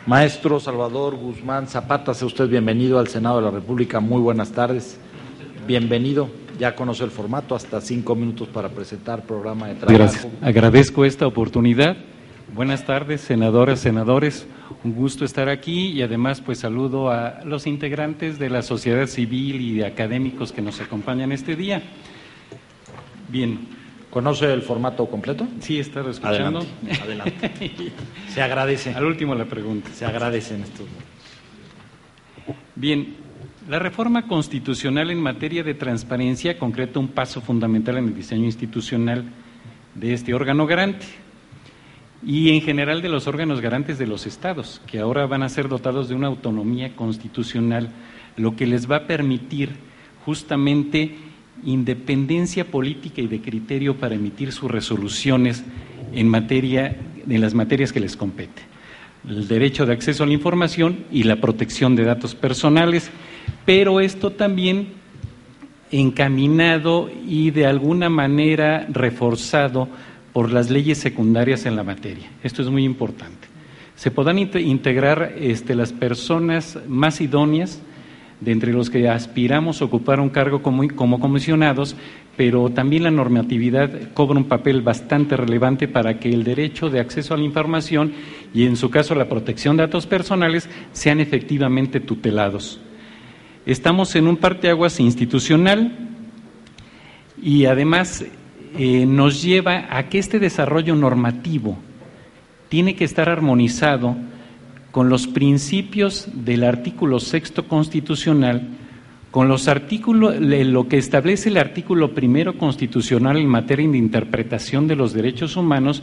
Maestro Salvador Guzmán Zapata, sea usted bienvenido al Senado de la República. Muy buenas tardes. Bienvenido. Ya conoce el formato, hasta 5 minutos para presentar programa de trabajo. Gracias. Agradezco esta oportunidad. Buenas tardes, senadoras, senadores. Un gusto estar aquí y además pues saludo a los integrantes de la sociedad civil y de académicos que nos acompañan este día. Bien. ¿Conoce el formato completo? Sí, he estado escuchando. Adelante. Se agradece. Al último la pregunta. Se agradece en esto. Bien, la reforma constitucional en materia de transparencia concreta un paso fundamental en el diseño institucional de este órgano garante y en general de los órganos garantes de los estados, que ahora van a ser dotados de una autonomía constitucional, lo que les va a permitir justamente independencia política y de criterio para emitir sus resoluciones en las materias que les compete. El derecho de acceso a la información y la protección de datos personales, pero esto también encaminado y de alguna manera reforzado por las leyes secundarias en la materia. Esto es muy importante. Se podrán integrar las personas más idóneas de entre los que aspiramos a ocupar un cargo como comisionados, pero también la normatividad cobra un papel bastante relevante para que el derecho de acceso a la información y en su caso la protección de datos personales sean efectivamente tutelados. Estamos en un parteaguas institucional y además nos lleva a que este desarrollo normativo tiene que estar armonizado con los principios del artículo 6º constitucional, con los artículos, lo que establece el artículo 1º constitucional en materia de interpretación de los derechos humanos,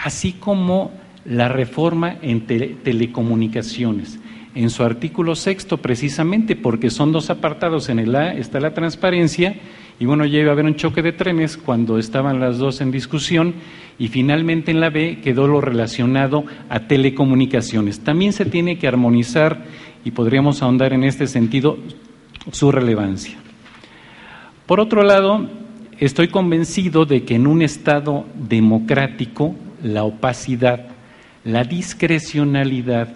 así como la reforma en telecomunicaciones. En su artículo 6º, precisamente porque son dos apartados, en el A está la transparencia, y bueno, ya iba a haber un choque de trenes cuando estaban las dos en discusión, y finalmente en la B quedó lo relacionado a telecomunicaciones. También se tiene que armonizar, y podríamos ahondar en este sentido, su relevancia. Por otro lado, estoy convencido de que en un Estado democrático, la opacidad, la discrecionalidad,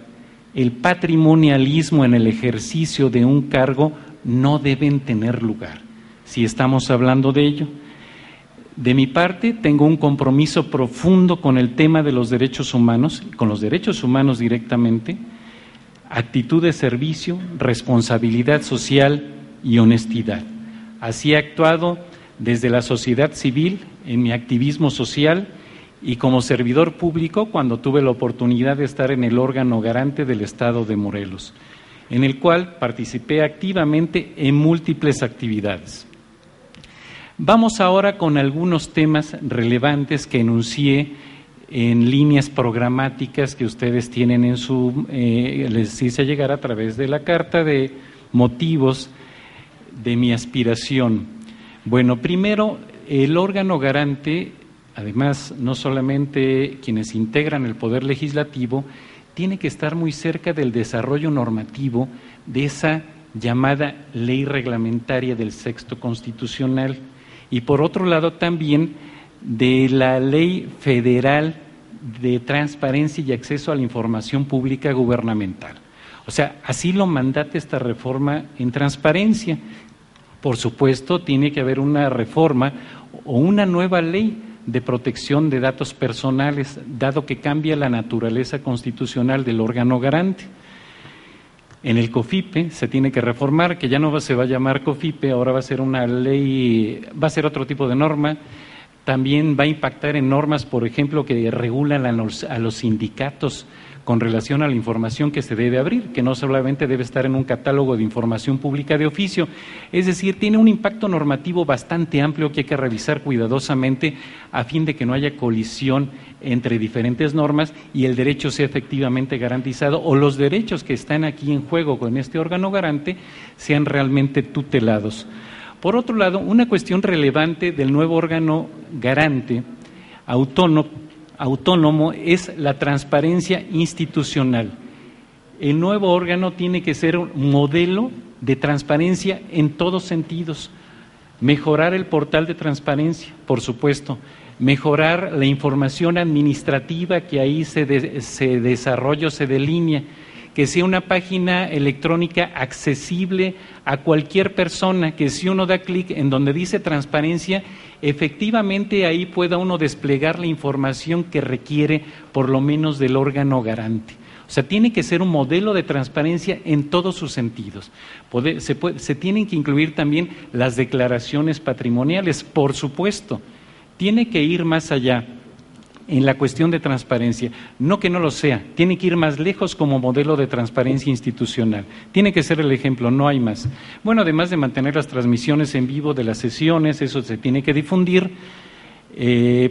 el patrimonialismo en el ejercicio de un cargo no deben tener lugar, si estamos hablando de ello. De mi parte, tengo un compromiso profundo con el tema de los derechos humanos, con los derechos humanos directamente, actitud de servicio, responsabilidad social y honestidad. Así he actuado desde la sociedad civil en mi activismo social y como servidor público cuando tuve la oportunidad de estar en el órgano garante del Estado de Morelos, en el cual participé activamente en múltiples actividades. Vamos ahora con algunos temas relevantes que enuncié en líneas programáticas que ustedes tienen en les hice llegar a través de la carta de motivos de mi aspiración. Bueno, primero, el órgano garante, además, no solamente quienes integran el Poder Legislativo, tiene que estar muy cerca del desarrollo normativo de esa llamada ley reglamentaria del 6º constitucional y por otro lado también de la Ley Federal de Transparencia y Acceso a la Información Pública Gubernamental. O sea, así lo mandata esta reforma en transparencia. Por supuesto, tiene que haber una reforma o una nueva ley de protección de datos personales, dado que cambia la naturaleza constitucional del órgano garante. En el COFIPE se tiene que reformar, que ya no se va a llamar COFIPE, ahora va a ser una ley, va a ser otro tipo de norma. También va a impactar en normas, por ejemplo, que regulan a los sindicatos con relación a la información que se debe abrir, que no solamente debe estar en un catálogo de información pública de oficio, es decir, tiene un impacto normativo bastante amplio que hay que revisar cuidadosamente a fin de que no haya colisión entre diferentes normas y el derecho sea efectivamente garantizado o los derechos que están aquí en juego con este órgano garante sean realmente tutelados. Por otro lado, una cuestión relevante del nuevo órgano garante autónomo es la transparencia institucional. El nuevo órgano tiene que ser un modelo de transparencia en todos sentidos. Mejorar el portal de transparencia, por supuesto. Mejorar la información administrativa que ahí se desarrolla, se delinea. que sea una página electrónica accesible a cualquier persona, que si uno da clic en donde dice transparencia, efectivamente ahí pueda uno desplegar la información que requiere por lo menos del órgano garante. O sea, tiene que ser un modelo de transparencia en todos sus sentidos. Se tienen que incluir también las declaraciones patrimoniales, por supuesto. Tiene que ir más allá en la cuestión de transparencia. No que no lo sea, tiene que ir más lejos como modelo de transparencia institucional. Tiene que ser el ejemplo, no hay más. Bueno, además de mantener las transmisiones en vivo de las sesiones, eso se tiene que difundir.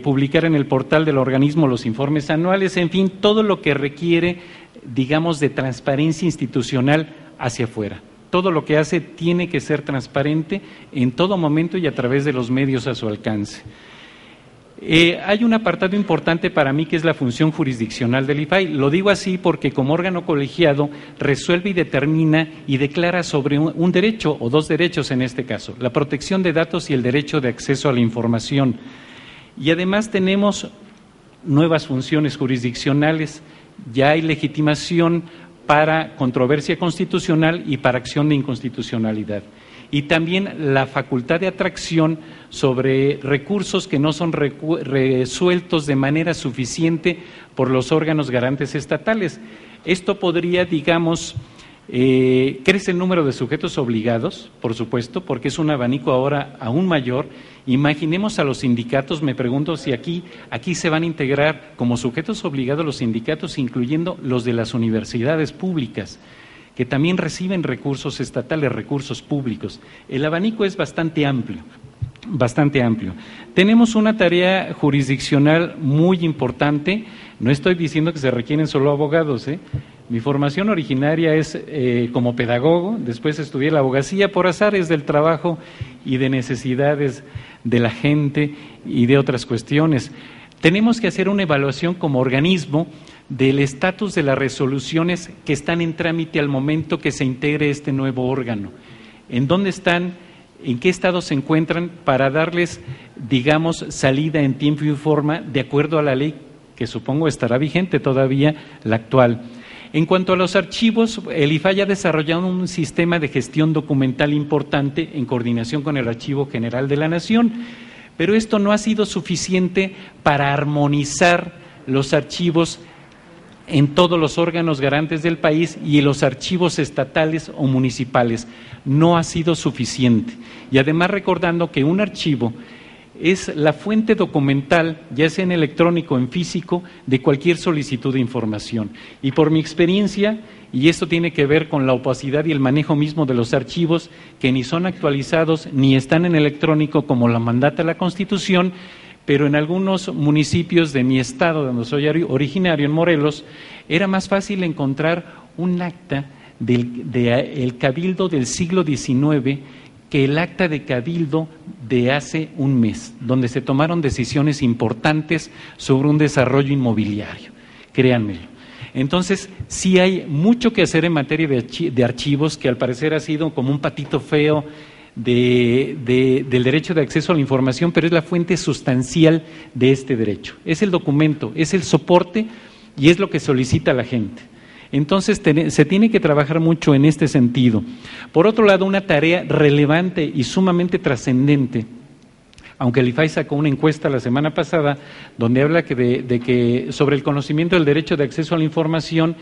Publicar en el portal del organismo los informes anuales, en fin, todo lo que requiere, digamos, de transparencia institucional hacia afuera. Todo lo que hace tiene que ser transparente en todo momento y a través de los medios a su alcance. Hay un apartado importante para mí que es la función jurisdiccional del IFAI. Lo digo así porque como órgano colegiado resuelve y determina y declara sobre un derecho o dos derechos en este caso, la protección de datos y el derecho de acceso a la información. Y además tenemos nuevas funciones jurisdiccionales, ya hay legitimación para controversia constitucional y para acción de inconstitucionalidad. Y también la facultad de atracción sobre recursos que no son resueltos de manera suficiente por los órganos garantes estatales. Esto podría, digamos, crece el número de sujetos obligados, por supuesto, porque es un abanico ahora aún mayor. Imaginemos a los sindicatos, me pregunto si aquí se van a integrar como sujetos obligados los sindicatos, incluyendo los de las universidades públicas, que también reciben recursos estatales, recursos públicos. El abanico es bastante amplio. Tenemos una tarea jurisdiccional muy importante. No estoy diciendo que se requieren solo abogados, Mi formación originaria es como pedagogo, después estudié la abogacía por azares del trabajo y de necesidades de la gente y de otras cuestiones. Tenemos que hacer una evaluación como organismo del estatus de las resoluciones que están en trámite al momento que se integre este nuevo órgano. ¿En dónde están? ¿En qué estado se encuentran? Para darles, digamos, salida en tiempo y forma de acuerdo a la ley que supongo estará vigente todavía, la actual. En cuanto a los archivos, el IFAI ha desarrollado un sistema de gestión documental importante en coordinación con el Archivo General de la Nación, pero esto no ha sido suficiente para armonizar los archivos en todos los órganos garantes del país y en los archivos estatales o municipales. No ha sido suficiente. Y además recordando que un archivo es la fuente documental, ya sea en electrónico o en físico, de cualquier solicitud de información. Y por mi experiencia, y esto tiene que ver con la opacidad y el manejo mismo de los archivos, que ni son actualizados ni están en electrónico como lo mandata la Constitución, pero en algunos municipios de mi estado, donde soy originario, en Morelos, era más fácil encontrar un acta del Cabildo del siglo XIX que el acta de Cabildo de hace un mes, donde se tomaron decisiones importantes sobre un desarrollo inmobiliario, créanmelo. Entonces, sí hay mucho que hacer en materia de archivos, que al parecer ha sido como un patito feo del derecho de acceso a la información, pero es la fuente sustancial de este derecho. Es el documento, es el soporte y es lo que solicita la gente. Entonces, se tiene que trabajar mucho en este sentido. Por otro lado, una tarea relevante y sumamente trascendente, aunque el IFAI sacó una encuesta la semana pasada donde habla de que sobre el conocimiento del derecho de acceso a la información,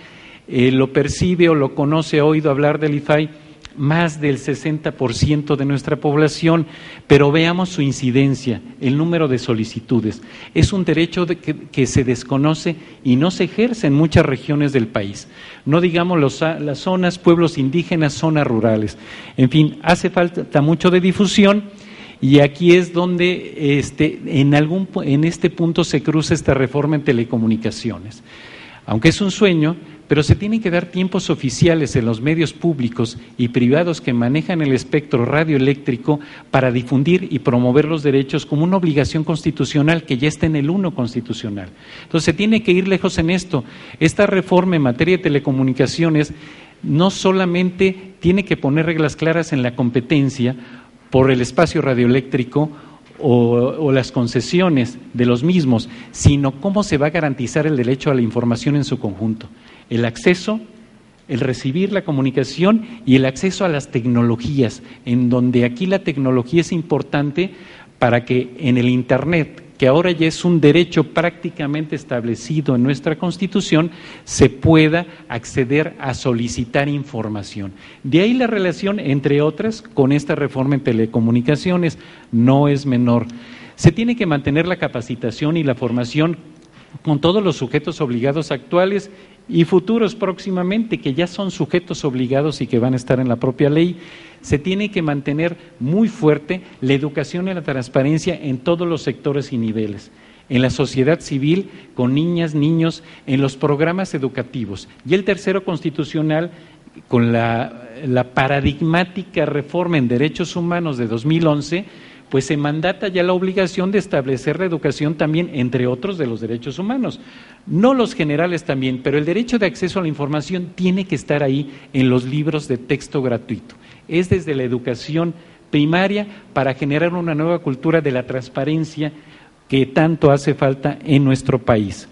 lo percibe o lo conoce, ha oído hablar del IFAI más del 60% de nuestra población, pero veamos su incidencia, el número de solicitudes. Es un derecho que se desconoce y no se ejerce en muchas regiones del país. No digamos las zonas, pueblos indígenas, zonas rurales. En fin, hace falta mucho de difusión y aquí es donde en este punto se cruza esta reforma en telecomunicaciones. Aunque es un sueño, pero se tienen que dar tiempos oficiales en los medios públicos y privados que manejan el espectro radioeléctrico para difundir y promover los derechos como una obligación constitucional que ya está en el 1 constitucional. Entonces se tiene que ir lejos en esto. Esta reforma en materia de telecomunicaciones no solamente tiene que poner reglas claras en la competencia por el espacio radioeléctrico o las concesiones de los mismos, sino cómo se va a garantizar el derecho a la información en su conjunto. El acceso, el recibir la comunicación y el acceso a las tecnologías, en donde aquí la tecnología es importante para que en el Internet, que ahora ya es un derecho prácticamente establecido en nuestra Constitución, se pueda acceder a solicitar información. De ahí la relación, entre otras, con esta reforma en telecomunicaciones, no es menor. Se tiene que mantener la capacitación y la formación con todos los sujetos obligados actuales y futuros próximamente, que ya son sujetos obligados y que van a estar en la propia ley. Se tiene que mantener muy fuerte la educación y la transparencia en todos los sectores y niveles, en la sociedad civil, con niñas, niños, en los programas educativos. Y el tercero constitucional, con la paradigmática reforma en derechos humanos de 2011, pues se mandata ya la obligación de establecer la educación también, entre otros, de los derechos humanos. No los generales también, pero el derecho de acceso a la información tiene que estar ahí en los libros de texto gratuito. Es desde la educación primaria para generar una nueva cultura de la transparencia que tanto hace falta en nuestro país.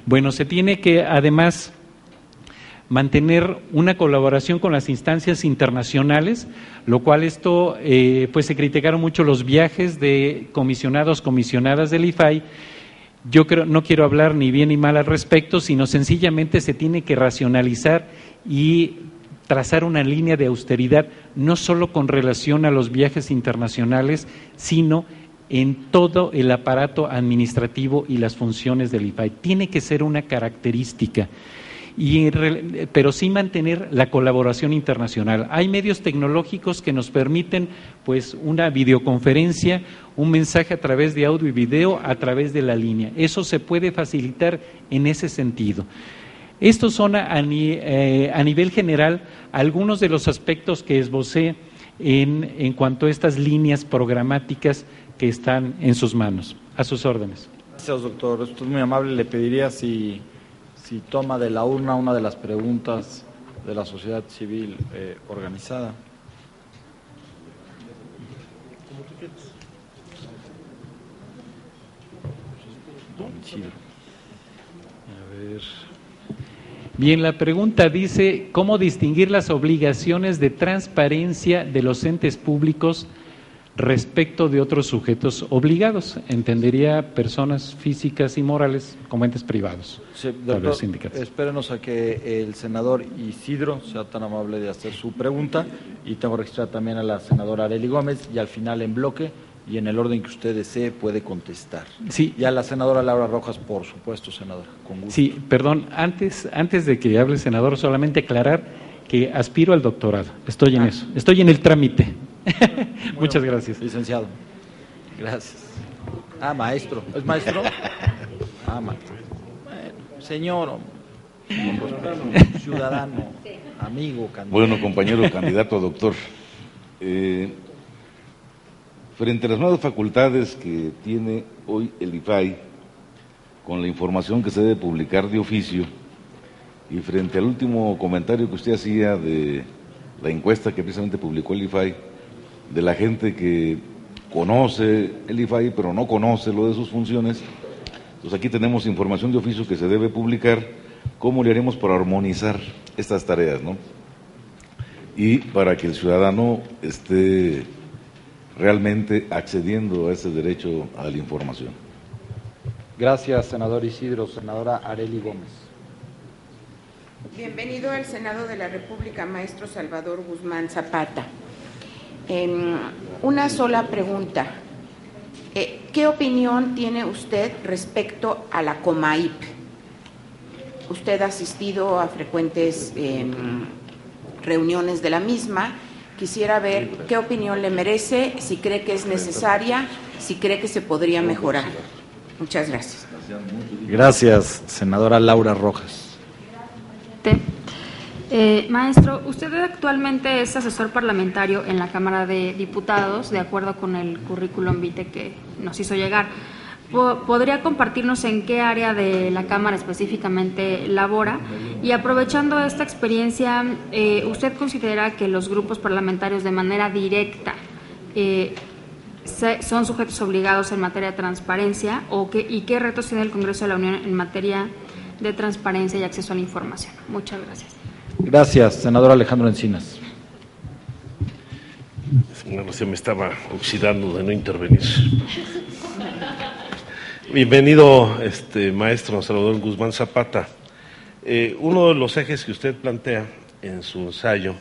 Bueno, se tiene que además mantener una colaboración con las instancias internacionales, lo cual esto, pues se criticaron mucho los viajes de comisionados, comisionadas del IFAI. Yo creo, no quiero hablar ni bien ni mal al respecto, sino sencillamente se tiene que racionalizar y trazar una línea de austeridad, no solo con relación a los viajes internacionales, sino en todo el aparato administrativo y las funciones del IFAI. Tiene que ser una característica, pero sí mantener la colaboración internacional. Hay medios tecnológicos que nos permiten, pues, una videoconferencia, un mensaje a través de audio y video, a través de la línea. Eso se puede facilitar en ese sentido. Estos son a nivel general algunos de los aspectos que esbocé en cuanto a estas líneas programáticas que están en sus manos. A sus órdenes. Gracias, doctor. Esto es muy amable. Le pediría si toma de la urna una de las preguntas de la sociedad civil organizada. Como tú quieras. Don Isidro. A ver. Bien, la pregunta dice, ¿cómo distinguir las obligaciones de transparencia de los entes públicos respecto de otros sujetos obligados? Entendería personas físicas y morales como entes privados. Sí, doctor, espérenos a que el senador Isidro sea tan amable de hacer su pregunta, y tengo registrada también a la senadora Arely Gómez, y al final en bloque y en el orden que usted desee puede contestar. Sí. Y a la senadora Laura Rojas, por supuesto, senadora, con gusto. Sí, perdón, antes de que hable, senador, solamente aclarar que aspiro al doctorado. Estoy en eso, estoy en el trámite. Bueno, muchas gracias. Licenciado. Gracias. Maestro. ¿Es maestro? Maestro. Bueno, señor, ciudadano, amigo, candidato. Bueno, compañero candidato a doctor, frente a las nuevas facultades que tiene hoy el IFAI, con la información que se debe publicar de oficio, y frente al último comentario que usted hacía de la encuesta que precisamente publicó el IFAI, de la gente que conoce el IFAI pero no conoce lo de sus funciones, pues aquí tenemos información de oficio que se debe publicar. ¿Cómo le haremos para armonizar estas tareas, no? Y para que el ciudadano esté realmente accediendo a ese derecho a la información. Gracias, senador Isidro. Senadora Arely Gómez. Bienvenido al Senado de la República, maestro Salvador Guzmán Zapata. Una sola pregunta. ¿Qué opinión tiene usted respecto a la COMAIP? Usted ha asistido a frecuentes reuniones de la misma. Quisiera ver qué opinión le merece, si cree que es necesaria, si cree que se podría mejorar. Muchas gracias. Gracias, senadora Laura Rojas. Maestro, usted actualmente es asesor parlamentario en la Cámara de Diputados, de acuerdo con el currículum vitae que nos hizo llegar. ¿Podría compartirnos en qué área de la Cámara específicamente labora? Y aprovechando esta experiencia, ¿usted considera que los grupos parlamentarios de manera directa son sujetos obligados en materia de transparencia? ¿Y qué retos tiene el Congreso de la Unión en materia de transparencia y acceso a la información? Muchas gracias. Gracias, senador Alejandro Encinas. Bueno, se me estaba oxidando de no intervenir. Bienvenido, maestro Salvador Guzmán Zapata. Uno de los ejes que usted plantea en su ensayo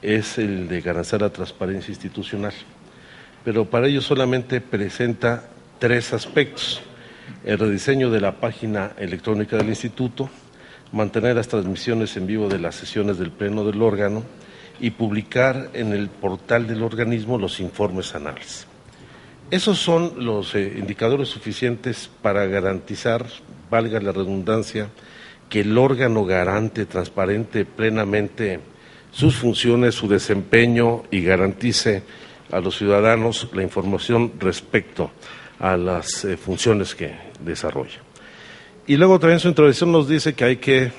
es el de garantizar la transparencia institucional, pero para ello solamente presenta 3 aspectos: el rediseño de la página electrónica del instituto, mantener las transmisiones en vivo de las sesiones del pleno del órgano y publicar en el portal del organismo los informes anuales. Esos son los indicadores suficientes para garantizar, valga la redundancia, que el órgano garante, transparente plenamente sus funciones, su desempeño y garantice a los ciudadanos la información respecto a las funciones que desarrolla. Y luego también su introducción nos dice que hay que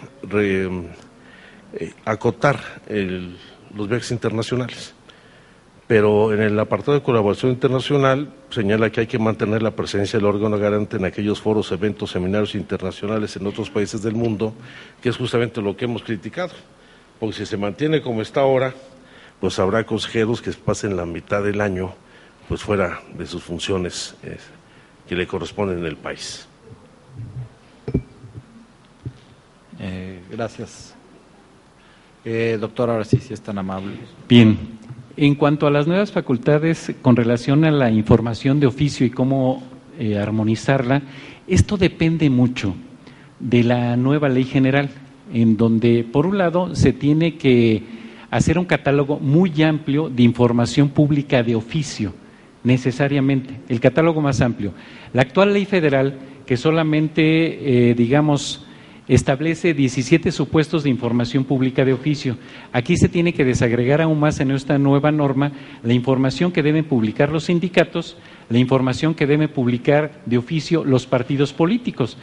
acotar los viajes internacionales, pero en el apartado de colaboración internacional señala que hay que mantener la presencia del órgano garante en aquellos foros, eventos, seminarios internacionales en otros países del mundo, que es justamente lo que hemos criticado, porque si se mantiene como está ahora, pues habrá consejeros que pasen la mitad del año pues fuera de sus funciones que le corresponden en el país. Gracias. Doctor, ahora sí, si es tan amable. Bien, en cuanto a las nuevas facultades con relación a la información de oficio y cómo armonizarla, esto depende mucho de la nueva ley general, en donde por un lado se tiene que hacer un catálogo muy amplio de información pública de oficio, necesariamente, el catálogo más amplio. La actual ley federal, que solamente, establece 17 supuestos de información pública de oficio. Aquí se tiene que desagregar aún más en esta nueva norma la información que deben publicar los sindicatos, la información que deben publicar de oficio los partidos políticos,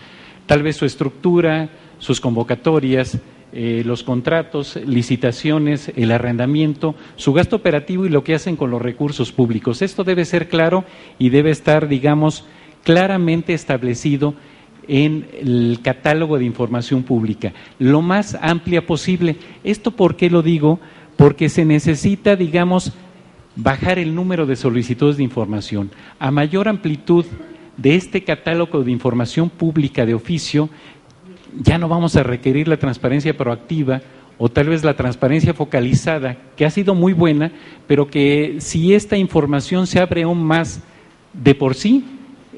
tal vez su estructura, sus convocatorias, los contratos, licitaciones, el arrendamiento, su gasto operativo y lo que hacen con los recursos públicos. Esto debe ser claro y debe estar, claramente establecido en el catálogo de información pública, lo más amplia posible. ¿Esto por qué lo digo? Porque se necesita, bajar el número de solicitudes de información. A mayor amplitud de este catálogo de información pública de oficio, ya no vamos a requerir la transparencia proactiva o tal vez la transparencia focalizada, que ha sido muy buena, pero que si esta información se abre aún más de por sí,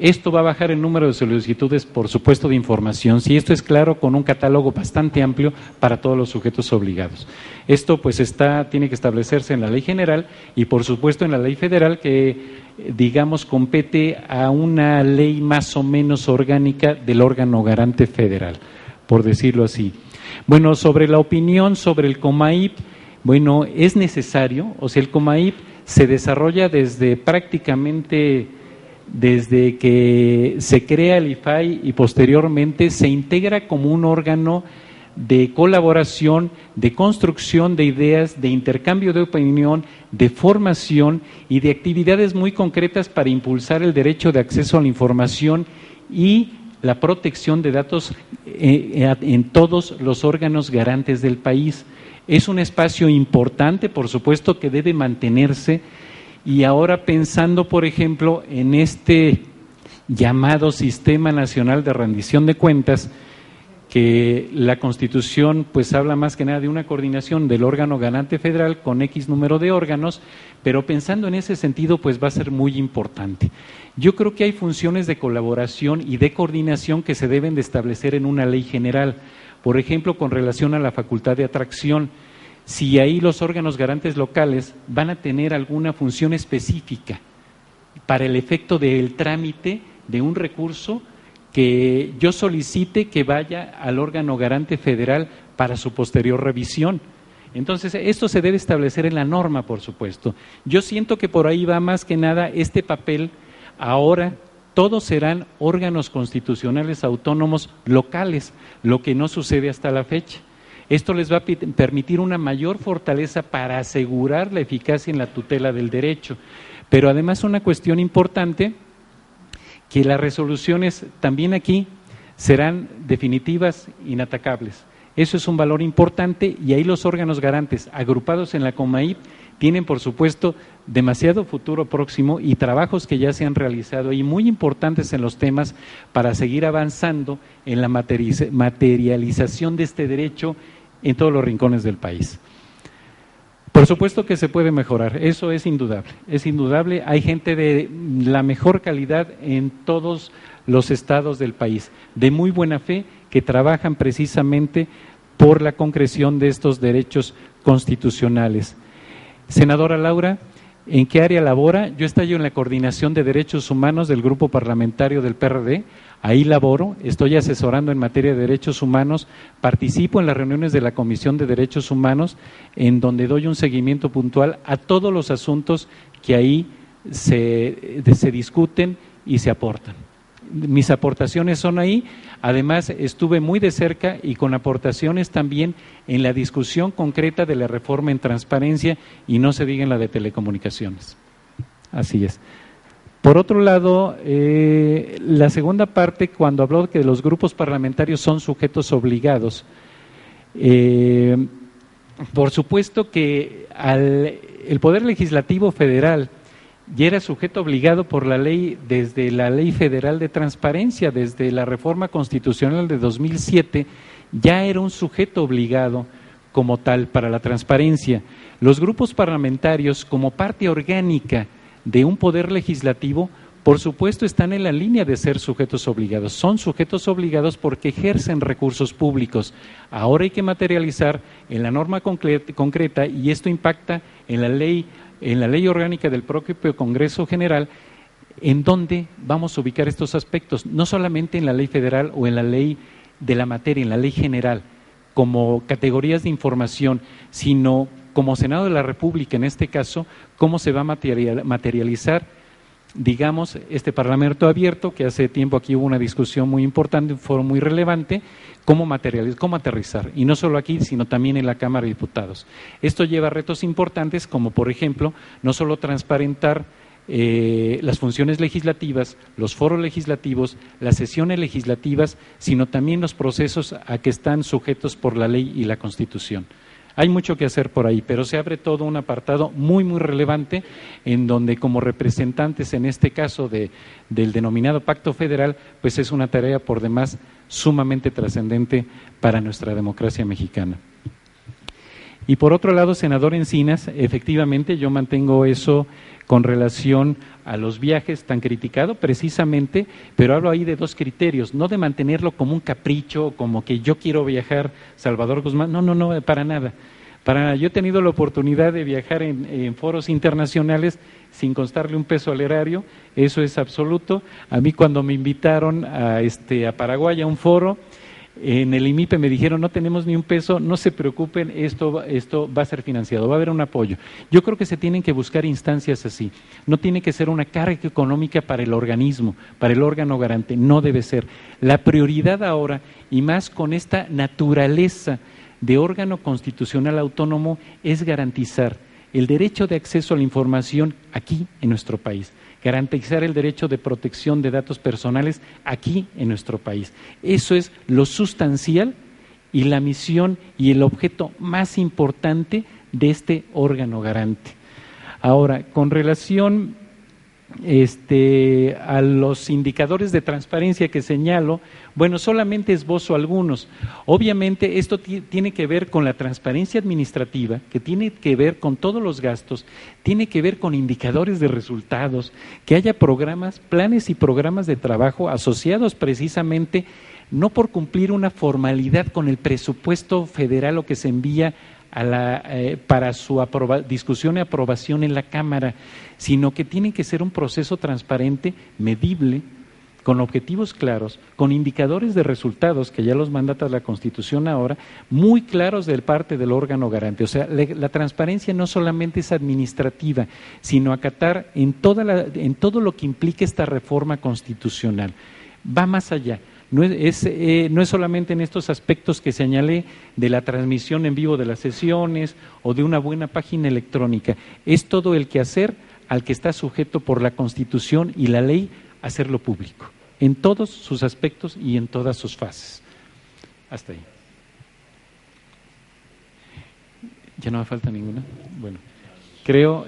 esto va a bajar el número de solicitudes, por supuesto, de información, si esto es claro, con un catálogo bastante amplio para todos los sujetos obligados. Esto tiene que establecerse en la ley general y, por supuesto, en la ley federal que, compete a una ley más o menos orgánica del órgano garante federal, por decirlo así. Bueno, sobre la opinión sobre el COMAIP, es necesario, el COMAIP se desarrolla desde que se crea el IFAI y posteriormente se integra como un órgano de colaboración, de construcción de ideas, de intercambio de opinión, de formación y de actividades muy concretas para impulsar el derecho de acceso a la información y la protección de datos en todos los órganos garantes del país. Es un espacio importante, por supuesto, que debe mantenerse. Y ahora pensando, por ejemplo, en este llamado Sistema Nacional de Rendición de Cuentas, que la Constitución habla más que nada de una coordinación del órgano garante federal con X número de órganos, pero pensando en ese sentido va a ser muy importante. Yo creo que hay funciones de colaboración y de coordinación que se deben de establecer en una ley general, por ejemplo, con relación a la facultad de atracción. Si ahí los órganos garantes locales van a tener alguna función específica para el efecto del trámite de un recurso que yo solicite que vaya al órgano garante federal para su posterior revisión. Entonces, esto se debe establecer en la norma, por supuesto. Yo siento que por ahí va más que nada este papel. Ahora todos serán órganos constitucionales autónomos locales, lo que no sucede hasta la fecha. Esto les va a permitir una mayor fortaleza para asegurar la eficacia en la tutela del derecho. Pero además una cuestión importante, que las resoluciones también aquí serán definitivas, inatacables. Eso es un valor importante y ahí los órganos garantes agrupados en la COMAIP tienen, por supuesto, demasiado futuro próximo y trabajos que ya se han realizado y muy importantes en los temas para seguir avanzando en la materialización de este derecho en todos los rincones del país. Por supuesto que se puede mejorar, eso es indudable, hay gente de la mejor calidad en todos los estados del país, de muy buena fe, que trabajan precisamente por la concreción de estos derechos constitucionales. Senadora Laura, ¿en qué área labora? Yo estoy en la Coordinación de Derechos Humanos del Grupo Parlamentario del PRD, ahí laboro, estoy asesorando en materia de derechos humanos, participo en las reuniones de la Comisión de Derechos Humanos, en donde doy un seguimiento puntual a todos los asuntos que ahí se discuten y se aportan. Mis aportaciones son ahí, además estuve muy de cerca y con aportaciones también en la discusión concreta de la reforma en transparencia y no se diga en la de telecomunicaciones. Así es. Por otro lado, la segunda parte, cuando habló de que los grupos parlamentarios son sujetos obligados, por supuesto que el Poder Legislativo Federal ya era sujeto obligado por la ley, desde la Ley Federal de Transparencia, desde la Reforma Constitucional de 2007, ya era un sujeto obligado como tal para la transparencia. Los grupos parlamentarios, como parte orgánica de un poder legislativo, por supuesto están en la línea de ser sujetos obligados. Son sujetos obligados porque ejercen recursos públicos. Ahora hay que materializar en la norma concreta y esto impacta en la ley orgánica del propio Congreso General, en donde vamos a ubicar estos aspectos, no solamente en la ley federal o en la ley de la materia, en la ley general, como categorías de información, sino como Senado de la República, en este caso, cómo se va a materializar, digamos, este Parlamento abierto, que hace tiempo aquí hubo una discusión muy importante, un foro muy relevante, cómo aterrizar, y no solo aquí, sino también en la Cámara de Diputados. Esto lleva retos importantes, como por ejemplo, no solo transparentar las funciones legislativas, los foros legislativos, las sesiones legislativas, sino también los procesos a que están sujetos por la ley y la Constitución. Hay mucho que hacer por ahí, pero se abre todo un apartado muy, muy relevante en donde como representantes, en este caso del denominado Pacto Federal, pues es una tarea por demás sumamente trascendente para nuestra democracia mexicana. Y por otro lado, senador Encinas, efectivamente yo mantengo eso con relación a los viajes tan criticado precisamente, pero hablo ahí de dos criterios, no de mantenerlo como un capricho, como que yo quiero viajar Salvador Guzmán, no, para nada. Yo he tenido la oportunidad de viajar en foros internacionales sin costarle un peso al erario, eso es absoluto. A mí cuando me invitaron a Paraguay a un foro, en el IMIPE me dijeron, no tenemos ni un peso, no se preocupen, esto va a ser financiado, va a haber un apoyo. Yo creo que se tienen que buscar instancias así, no tiene que ser una carga económica para el organismo, para el órgano garante, no debe ser. La prioridad ahora, y más con esta naturaleza de órgano constitucional autónomo, es garantizar el derecho de acceso a la información aquí en nuestro país, garantizar el derecho de protección de datos personales aquí en nuestro país. Eso es lo sustancial y la misión y el objeto más importante de este órgano garante. Ahora, con relación a los indicadores de transparencia que señalo, bueno, solamente esbozo algunos. Obviamente esto tiene que ver con la transparencia administrativa, que tiene que ver con todos los gastos, tiene que ver con indicadores de resultados, que haya programas, planes y programas de trabajo asociados precisamente no por cumplir una formalidad con el presupuesto federal o que se envía para su discusión y aprobación en la Cámara, sino que tiene que ser un proceso transparente, medible, con objetivos claros, con indicadores de resultados, que ya los mandata la Constitución ahora, muy claros de parte del órgano garante. O sea, la transparencia no solamente es administrativa, sino acatar en todo lo que implica esta reforma constitucional. Va más allá. No es solamente en estos aspectos que señalé de la transmisión en vivo de las sesiones o de una buena página electrónica, es todo el quehacer al que está sujeto por la Constitución y la ley hacerlo público, en todos sus aspectos y en todas sus fases. Hasta ahí. Ya no me falta ninguna. Bueno, creo,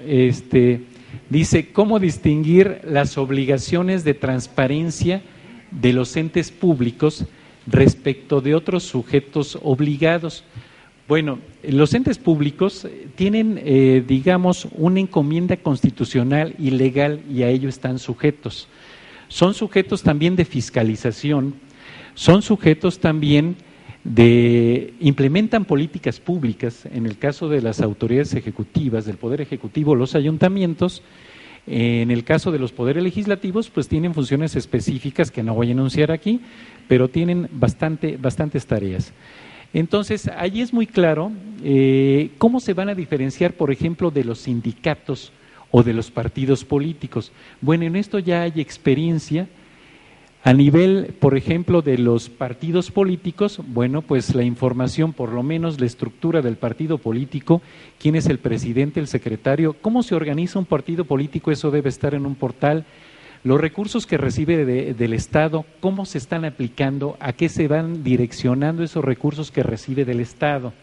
dice, ¿cómo distinguir las obligaciones de transparencia de los entes públicos respecto de otros sujetos obligados? Bueno, los entes públicos tienen, digamos, una encomienda constitucional y legal y a ello están sujetos. Son sujetos también de fiscalización, son sujetos también implementan políticas públicas, en el caso de las autoridades ejecutivas, del Poder Ejecutivo, los ayuntamientos. En el caso de los poderes legislativos, pues tienen funciones específicas que no voy a enunciar aquí, pero tienen bastantes tareas. Entonces, allí es muy claro cómo se van a diferenciar, por ejemplo, de los sindicatos o de los partidos políticos. Bueno, en esto ya hay experiencia. A nivel, por ejemplo, de los partidos políticos, bueno, pues la información, por lo menos la estructura del partido político, quién es el presidente, el secretario, cómo se organiza un partido político, eso debe estar en un portal. Los recursos que recibe del Estado, cómo se están aplicando, a qué se van direccionando esos recursos que recibe del Estado.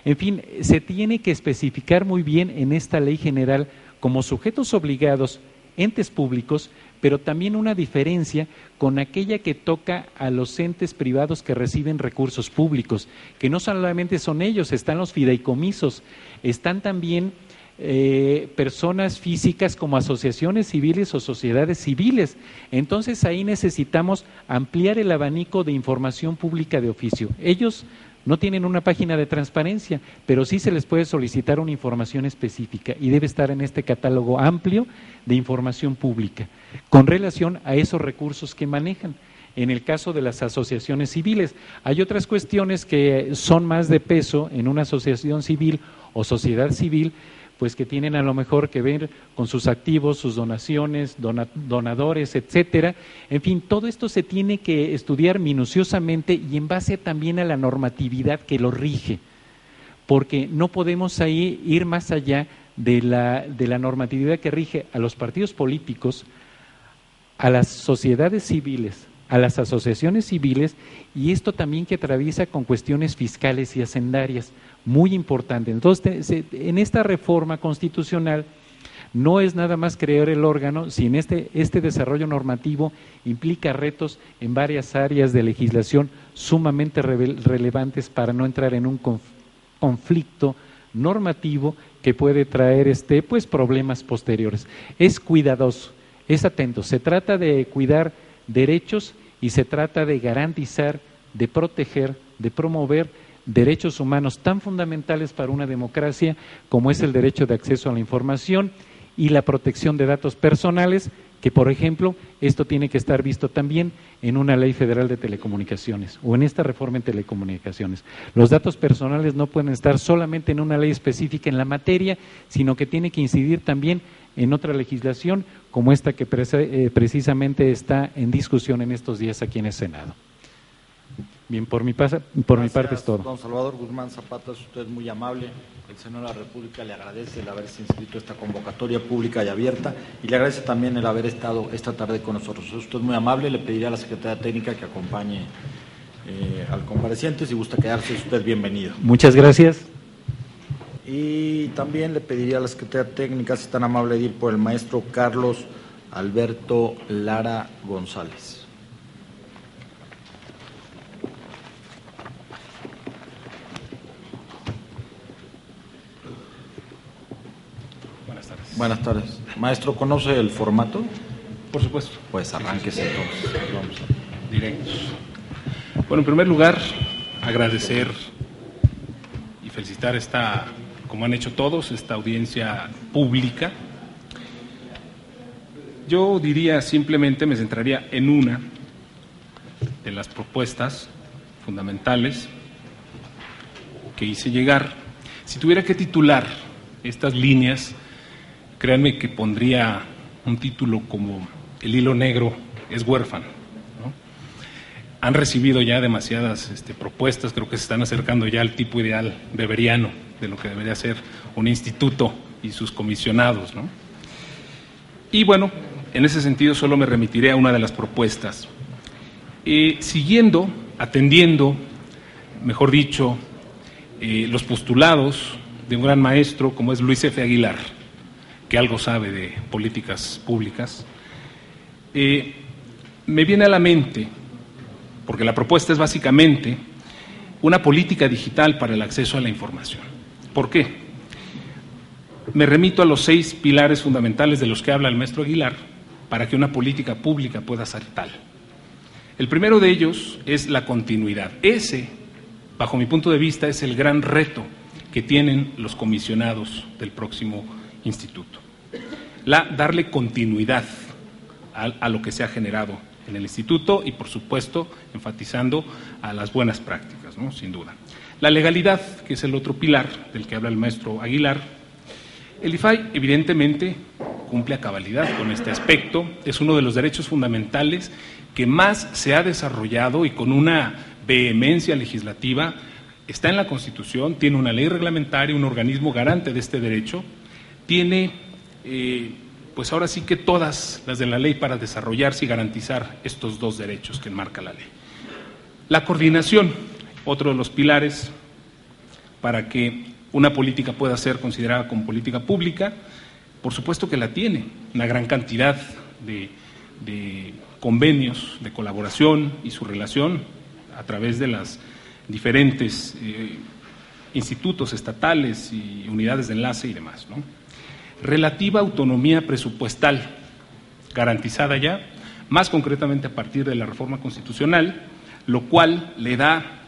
En fin, se tiene que especificar muy bien en esta ley general como sujetos obligados, entes públicos, pero también una diferencia con aquella que toca a los entes privados que reciben recursos públicos, que no solamente son ellos, están los fideicomisos, están también personas físicas como asociaciones civiles o sociedades civiles. Entonces ahí necesitamos ampliar el abanico de información pública de oficio. Ellos no tienen una página de transparencia, pero sí se les puede solicitar una información específica y debe estar en este catálogo amplio de información pública con relación a esos recursos que manejan. En el caso de las asociaciones civiles, hay otras cuestiones que son más de peso en una asociación civil o sociedad civil, pues que tienen a lo mejor que ver con sus activos, sus donaciones, donadores, etcétera. En fin, todo esto se tiene que estudiar minuciosamente y en base también a la normatividad que lo rige, porque no podemos ahí ir más allá de la normatividad que rige a los partidos políticos, a las sociedades civiles, a las asociaciones civiles, y esto también que atraviesa con cuestiones fiscales y hacendarias, muy importante. Entonces, en esta reforma constitucional no es nada más crear el órgano, sino este desarrollo normativo implica retos en varias áreas de legislación sumamente relevantes para no entrar en un conflicto normativo que puede traer pues problemas posteriores. Es cuidadoso, es atento, se trata de cuidar derechos y se trata de garantizar, de proteger, de promover derechos humanos tan fundamentales para una democracia como es el derecho de acceso a la información y la protección de datos personales, que por ejemplo esto tiene que estar visto también en una ley federal de telecomunicaciones o en esta reforma en telecomunicaciones. Los datos personales no pueden estar solamente en una ley específica en la materia, sino que tiene que incidir también en otra legislación como esta que precisamente está en discusión en estos días aquí en el Senado. Bien, por mi parte es todo. Don Salvador Guzmán Zapata, es usted muy amable. El Senado de la República le agradece el haberse inscrito a esta convocatoria pública y abierta y le agradece también el haber estado esta tarde con nosotros. Es usted muy amable, le pediría a la Secretaría Técnica que acompañe al compareciente. Si gusta quedarse, es usted bienvenido. Muchas gracias. Y también le pediría a la Secretaría Técnica, si es tan amable, de ir por el maestro Carlos Alberto Lara González. Buenas tardes. Maestro, ¿conoce el formato? Por supuesto. Pues arránquese entonces. Vamos. Directos. Bueno, en primer lugar, agradecer y felicitar como han hecho todos, esta audiencia pública. Yo diría simplemente, me centraría en una de las propuestas fundamentales que hice llegar. Si tuviera que titular estas líneas, créanme que pondría un título como El hilo negro es huérfano, ¿no? Han recibido ya demasiadas propuestas, creo que se están acercando ya al tipo ideal weberiano de lo que debería ser un instituto y sus comisionados, ¿no? Y bueno, en ese sentido solo me remitiré a una de las propuestas. Atendiendo, mejor dicho, los postulados de un gran maestro como es Luis F. Aguilar, que algo sabe de políticas públicas, me viene a la mente, porque la propuesta es básicamente una política digital para el acceso a la información. ¿Por qué? Me remito a los 6 pilares fundamentales de los que habla el maestro Aguilar para que una política pública pueda ser tal. El primero de ellos es la continuidad. Ese, bajo mi punto de vista, es el gran reto que tienen los comisionados del próximo instituto. Darle continuidad a lo que se ha generado en el instituto y, por supuesto, enfatizando a las buenas prácticas, ¿no? Sin duda. La legalidad, que es el otro pilar del que habla el maestro Aguilar. El IFAI, evidentemente, cumple a cabalidad con este aspecto. Es uno de los derechos fundamentales que más se ha desarrollado y con una vehemencia legislativa. Está en la Constitución, tiene una ley reglamentaria, un organismo garante de este derecho, tiene, pues ahora sí que todas las de la ley para desarrollarse y garantizar estos 2 derechos que enmarca la ley. La coordinación, otro de los pilares para que una política pueda ser considerada como política pública, por supuesto que la tiene, una gran cantidad de convenios de colaboración y su relación a través de las diferentes institutos estatales y unidades de enlace y demás, ¿no? Relativa autonomía presupuestal, garantizada ya, más concretamente a partir de la reforma constitucional, lo cual le da,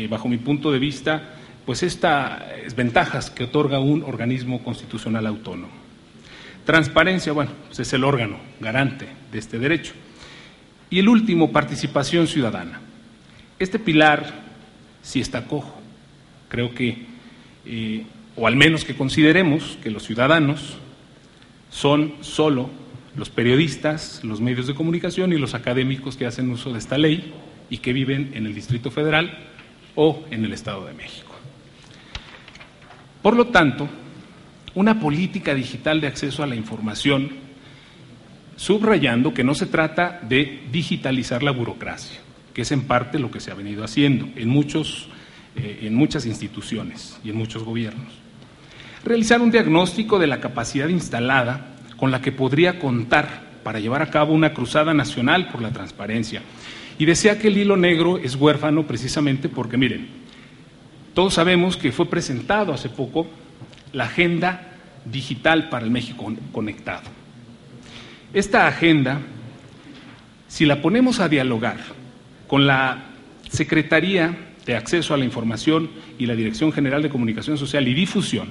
bajo mi punto de vista, pues estas ventajas que otorga un organismo constitucional autónomo. Transparencia, bueno, pues es el órgano garante de este derecho. Y el último, participación ciudadana. Este pilar sí está cojo. Creo que, o al menos que consideremos que los ciudadanos son solo los periodistas, los medios de comunicación y los académicos que hacen uso de esta ley y que viven en el Distrito Federal o en el Estado de México. Por lo tanto, una política digital de acceso a la información, subrayando que no se trata de digitalizar la burocracia, que es en parte lo que se ha venido haciendo en muchas instituciones y en muchos gobiernos. Realizar un diagnóstico de la capacidad instalada con la que podría contar para llevar a cabo una cruzada nacional por la transparencia. Y decía que el hilo negro es huérfano precisamente porque, miren, todos sabemos que fue presentado hace poco la Agenda Digital para el México Conectado. Esta agenda, si la ponemos a dialogar con la Secretaría de Acceso a la Información y la Dirección General de Comunicación Social y Difusión,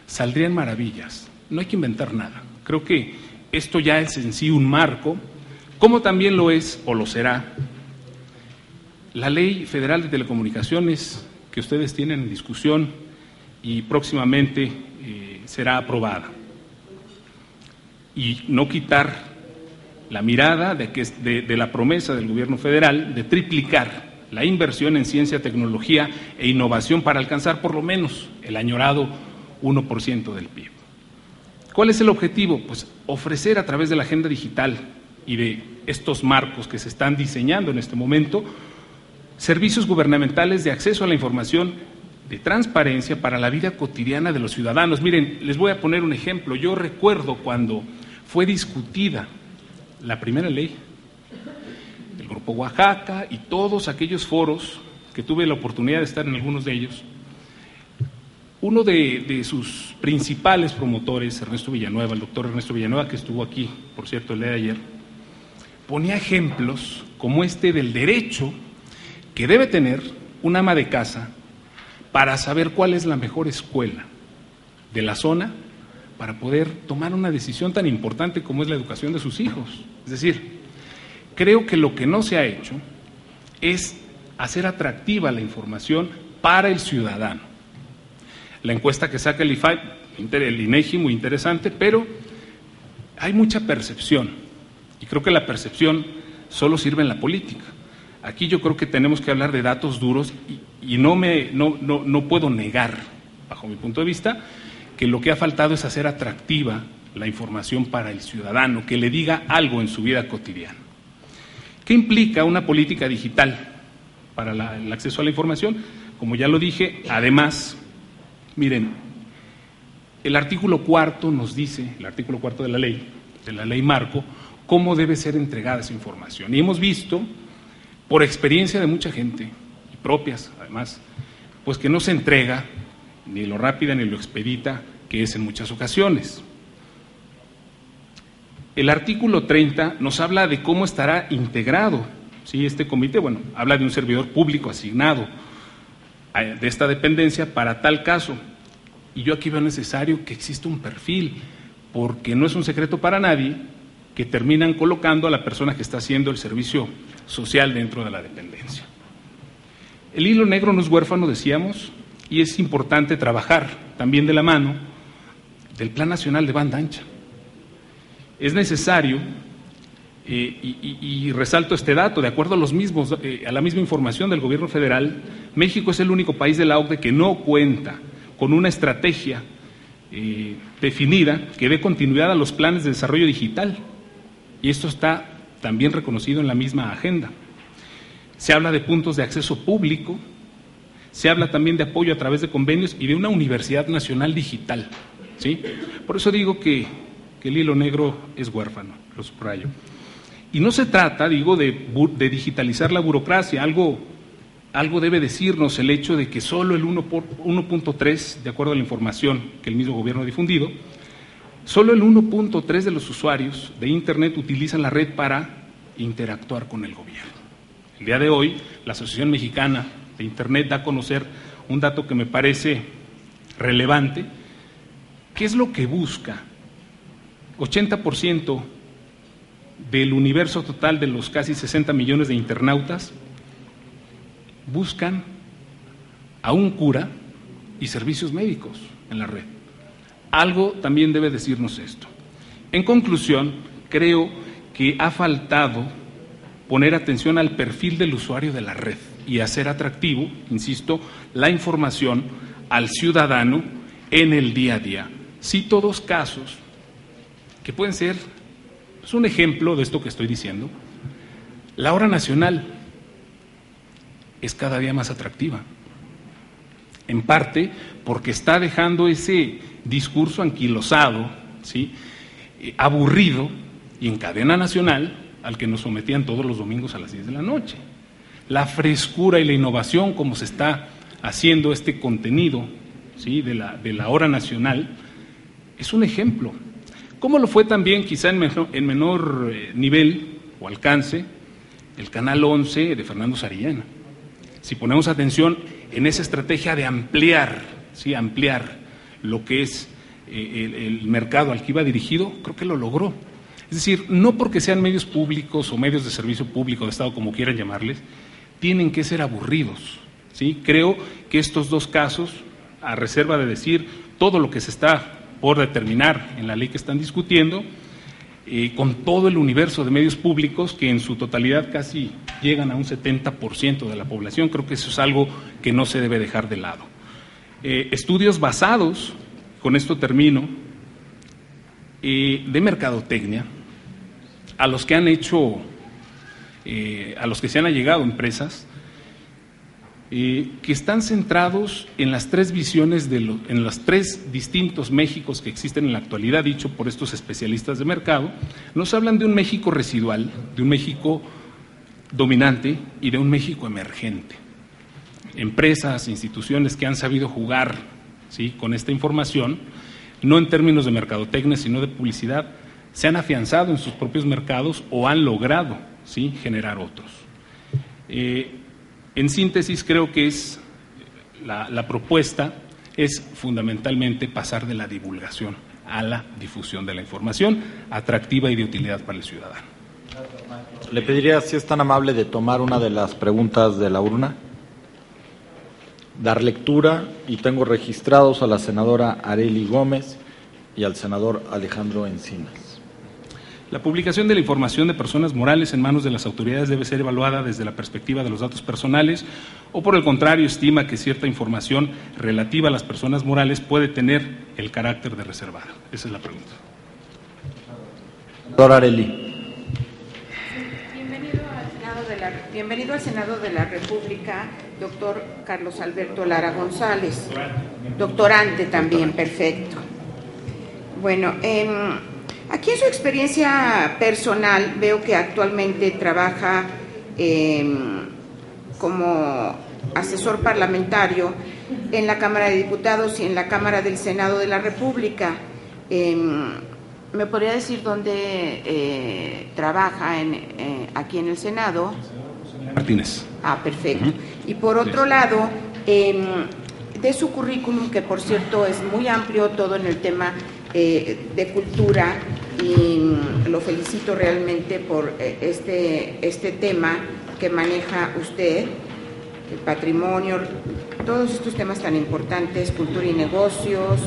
saldrían maravillas. No hay que inventar nada. Creo que esto ya es en sí un marco, como también lo es, o lo será, la Ley Federal de Telecomunicaciones que ustedes tienen en discusión y próximamente será aprobada. Y no quitar la mirada de la promesa del gobierno federal de triplicar la inversión en ciencia, tecnología e innovación para alcanzar por lo menos el añorado 1% del PIB. ¿Cuál es el objetivo? Pues ofrecer a través de la agenda digital y de estos marcos que se están diseñando en este momento, servicios gubernamentales de acceso a la información, de transparencia para la vida cotidiana de los ciudadanos. Miren, les voy a poner un ejemplo. Yo recuerdo cuando fue discutida la primera ley, el Grupo Oaxaca y todos aquellos foros que tuve la oportunidad de estar en algunos de ellos. Uno de sus principales promotores, Ernesto Villanueva, el doctor Ernesto Villanueva, que estuvo aquí, por cierto, el día de ayer, ponía ejemplos como este del derecho que debe tener un ama de casa para saber cuál es la mejor escuela de la zona para poder tomar una decisión tan importante como es la educación de sus hijos. Es decir, creo que lo que no se ha hecho es hacer atractiva la información para el ciudadano. La encuesta que saca el IFAI, el INEGI, muy interesante, pero hay mucha percepción y creo que la percepción solo sirve en la política. Aquí yo creo que tenemos que hablar de datos duros y no puedo negar, bajo mi punto de vista, que lo que ha faltado es hacer atractiva la información para el ciudadano, que le diga algo en su vida cotidiana. ¿Qué implica una política digital para el acceso a la información? Como ya lo dije, además, miren, el artículo 4 nos dice, el artículo 4 de la ley marco, cómo debe ser entregada esa información. Y hemos visto, por experiencia de mucha gente, y propias además, pues que no se entrega ni lo rápida ni lo expedita que es en muchas ocasiones. El artículo 30 nos habla de cómo estará integrado, ¿sí? Este comité. Bueno, habla de un servidor público asignado de esta dependencia para tal caso. Y yo aquí veo necesario que exista un perfil, porque no es un secreto para nadie que terminan colocando a la persona que está haciendo el servicio social dentro de la dependencia. El hilo negro no es huérfano, decíamos, y es importante trabajar también de la mano del Plan Nacional de Banda Ancha. Es necesario, y resalto este dato, de acuerdo a la misma información del Gobierno federal, México es el único país de la OCDE que no cuenta con una estrategia definida que dé continuidad a los planes de desarrollo digital. Y esto está también reconocido en la misma agenda. Se habla de puntos de acceso público, se habla también de apoyo a través de convenios y de una universidad nacional digital, ¿sí? Por eso digo que el hilo negro es huérfano, lo subrayo. Y no se trata, digo, de digitalizar la burocracia. Algo debe decirnos el hecho de que solo el 1.3, de acuerdo a la información que el mismo gobierno ha difundido, solo el 1.3 de los usuarios de Internet utilizan la red para interactuar con el gobierno. El día de hoy, la Asociación Mexicana de Internet da a conocer un dato que me parece relevante. ¿Qué es lo que busca? 80% del universo total de los casi 60 millones de internautas buscan a un cura y servicios médicos en la red. Algo también debe decirnos esto. En conclusión, creo que ha faltado poner atención al perfil del usuario de la red y hacer atractivo, insisto, la información al ciudadano en el día a día. Cito dos casos que pueden ser un ejemplo de esto que estoy diciendo. La hora nacional es cada día más atractiva, en parte porque está dejando ese discurso anquilosado, ¿sí? Aburrido, y en cadena nacional al que nos sometían todos los domingos a las 10 de la noche. La frescura y la innovación, como se está haciendo este contenido, ¿sí? de la hora nacional, es un ejemplo. Como lo fue también, quizá en menor nivel o alcance, el Canal 11 de Fernando Sariñana. Si ponemos atención en esa estrategia de ampliar, ¿sí? ampliar lo que es el mercado al que iba dirigido, creo que lo logró. Es decir, no porque sean medios públicos o medios de servicio público de Estado, como quieran llamarles, tienen que ser aburridos, ¿sí? Creo que estos dos casos, a reserva de decir todo lo que se está por determinar en la ley que están discutiendo, con todo el universo de medios públicos que en su totalidad casi llegan a un 70% de la población, creo que eso es algo que no se debe dejar de lado. Estudios basados, con esto termino, de mercadotecnia, a los que han hecho, a los que se han allegado empresas, que están centrados en las tres visiones, en los tres distintos Méxicos que existen en la actualidad, dicho por estos especialistas de mercado. Nos hablan de un México residual, de un México dominante y de un México emergente. Empresas, instituciones que han sabido jugar, ¿sí? con esta información, no en términos de mercadotecnia, sino de publicidad, se han afianzado en sus propios mercados o han logrado, ¿sí? generar otros. En síntesis, creo que es la propuesta es fundamentalmente pasar de la divulgación a la difusión de la información atractiva y de utilidad para el ciudadano. Le pediría, si es tan amable, de tomar una de las preguntas de la urna, dar lectura, y tengo registrados a la senadora Arely Gómez y al senador Alejandro Encinas. La publicación de la información de personas morales en manos de las autoridades debe ser evaluada desde la perspectiva de los datos personales, o por el contrario, estima que cierta información relativa a las personas morales puede tener el carácter de reservada. Esa es la pregunta. Doctora Arely. Bienvenido al Senado de la República, doctor Carlos Alberto Lara González. Doctorante también, perfecto. Bueno, aquí en su experiencia personal veo que actualmente trabaja como asesor parlamentario en la Cámara de Diputados y en la Cámara del Senado de la República. ¿Me podría decir dónde trabaja aquí en el Senado? Martínez. Ah, perfecto. Y por otro lado, de su currículum, que por cierto es muy amplio, todo en el tema de cultura, y lo felicito realmente por este tema que maneja usted, el patrimonio, todos estos temas tan importantes, cultura y negocios,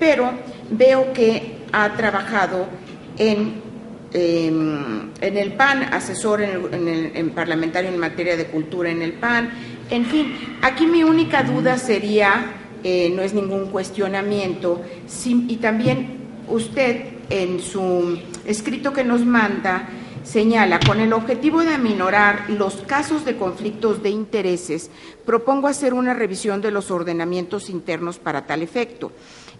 pero veo que ha trabajado en el PAN, asesor en parlamentario en materia de cultura en el PAN. En fin, aquí mi única duda sería, no es ningún cuestionamiento, y también usted en su escrito que nos manda señala, con el objetivo de aminorar los casos de conflictos de intereses, propongo hacer una revisión de los ordenamientos internos para tal efecto.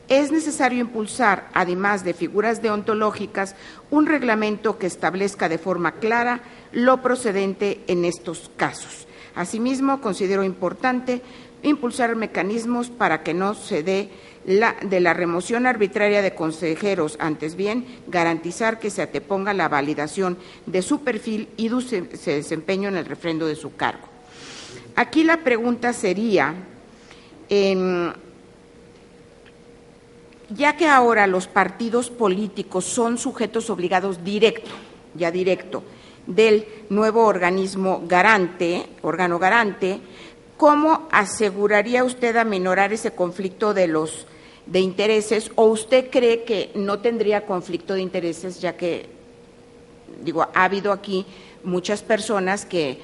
Es necesario impulsar, además de figuras deontológicas, un reglamento que establezca de forma clara lo procedente en estos casos. Asimismo, considero importante impulsar mecanismos para que no se dé de la remoción arbitraria de consejeros, antes bien, garantizar que se anteponga la validación de su perfil y su desempeño en el refrendo de su cargo. Aquí la pregunta sería, ya que ahora los partidos políticos son sujetos obligados directo del nuevo órgano garante, ¿cómo aseguraría usted aminorar ese conflicto de intereses? ¿O usted cree que no tendría conflicto de intereses, ya que, ha habido aquí muchas personas que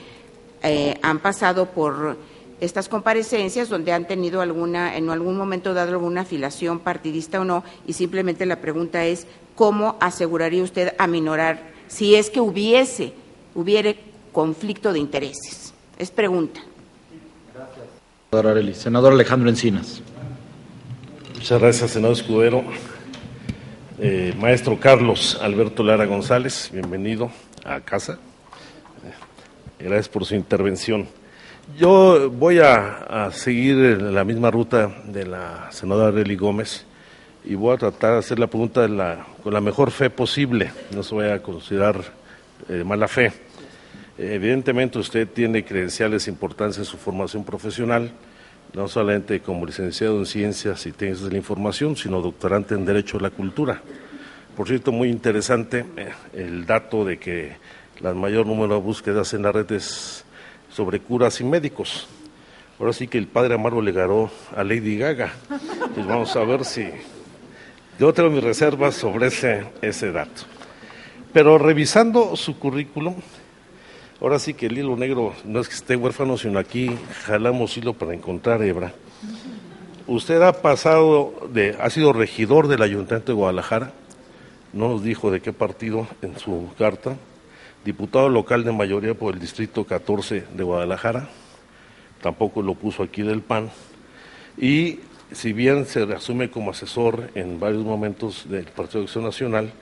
han pasado por estas comparecencias donde han tenido en algún momento dado alguna afiliación partidista o no, y simplemente la pregunta es, ¿cómo aseguraría usted aminorar si es que hubiere conflicto de intereses? Es pregunta. Gracias, senador Arely. Senador Alejandro Encinas. Muchas gracias, senador Escudero. Maestro Carlos Alberto Lara González, bienvenido a casa. Gracias por su intervención. Yo voy a seguir la misma ruta de la senadora Arely Gómez y voy a tratar de hacer la pregunta con la mejor fe posible, no se vaya a considerar mala fe. Evidentemente usted tiene credenciales importantes en su formación profesional, no solamente como licenciado en Ciencias y Técnicas de la Información, sino doctorante en Derecho de la Cultura. Por cierto, muy interesante el dato de que el mayor número de búsquedas en la red es sobre curas y médicos. Ahora sí que el padre Amaro le ganó a Lady Gaga. Pues vamos a ver si... Yo tengo mis reservas sobre ese dato. Pero revisando su currículum, ahora sí que el hilo negro no es que esté huérfano, sino aquí jalamos hilo para encontrar hebra. Usted ha sido regidor del Ayuntamiento de Guadalajara, no nos dijo de qué partido en su carta, diputado local de mayoría por el Distrito 14 de Guadalajara, tampoco lo puso aquí del PAN, y si bien se asume como asesor en varios momentos del Partido de Acción Nacional,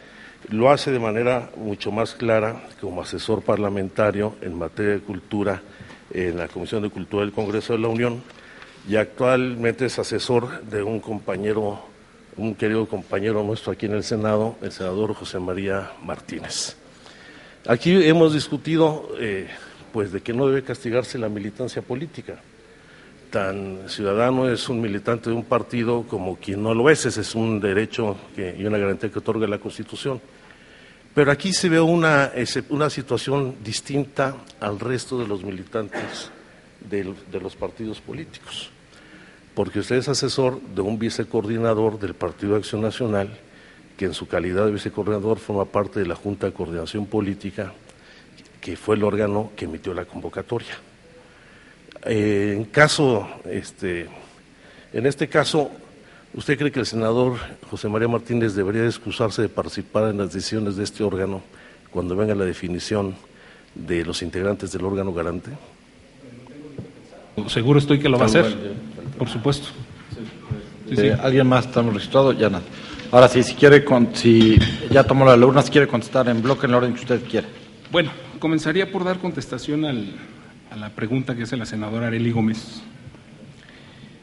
lo hace de manera mucho más clara como asesor parlamentario en materia de cultura en la Comisión de Cultura del Congreso de la Unión, y actualmente es asesor de un querido compañero nuestro aquí en el Senado, el senador José María Martínez. Aquí hemos discutido pues de que no debe castigarse la militancia política. Tan ciudadano es un militante de un partido como quien no lo es, ese es un derecho y una garantía que otorga la Constitución. Pero aquí se ve una situación distinta al resto de los militantes de los partidos políticos, porque usted es asesor de un vicecoordinador del Partido de Acción Nacional, que en su calidad de vicecoordinador forma parte de la Junta de Coordinación Política, que fue el órgano que emitió la convocatoria. En este caso, ¿usted cree que el senador José María Martínez debería excusarse de participar en las decisiones de este órgano cuando venga la definición de los integrantes del órgano garante? Seguro estoy que lo va a hacer, por supuesto. Sí. ¿Alguien más estamos registrado? Ya nada. Ahora sí, si ya tomó la urna, si quiere contestar en bloque en la orden que usted quiera. Bueno, comenzaría por dar contestación a la pregunta que hace la senadora Arely Gómez.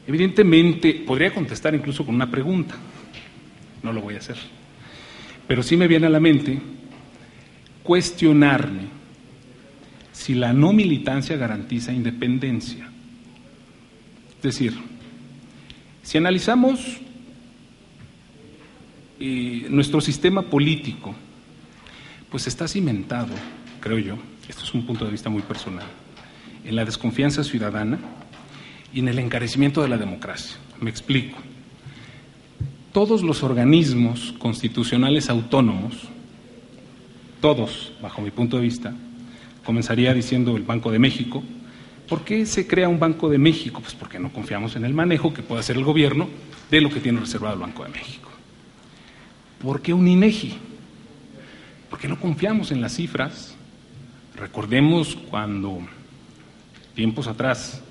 Evidentemente, podría contestar incluso con una pregunta. No lo voy a hacer. Pero sí me viene a la mente cuestionarme si la no militancia garantiza independencia. Es decir, si analizamos nuestro sistema político, pues está cimentado, creo yo, esto es un punto de vista muy personal, en la desconfianza ciudadana y en el encarecimiento de la democracia. Me explico. Todos los organismos constitucionales autónomos, todos, bajo mi punto de vista, comenzaría diciendo el Banco de México. ¿Por qué se crea un Banco de México? Pues porque no confiamos en el manejo que puede hacer el gobierno de lo que tiene reservado el Banco de México. ¿Por qué un INEGI? Porque no confiamos en las cifras. Recordemos cuando, tiempos atrás,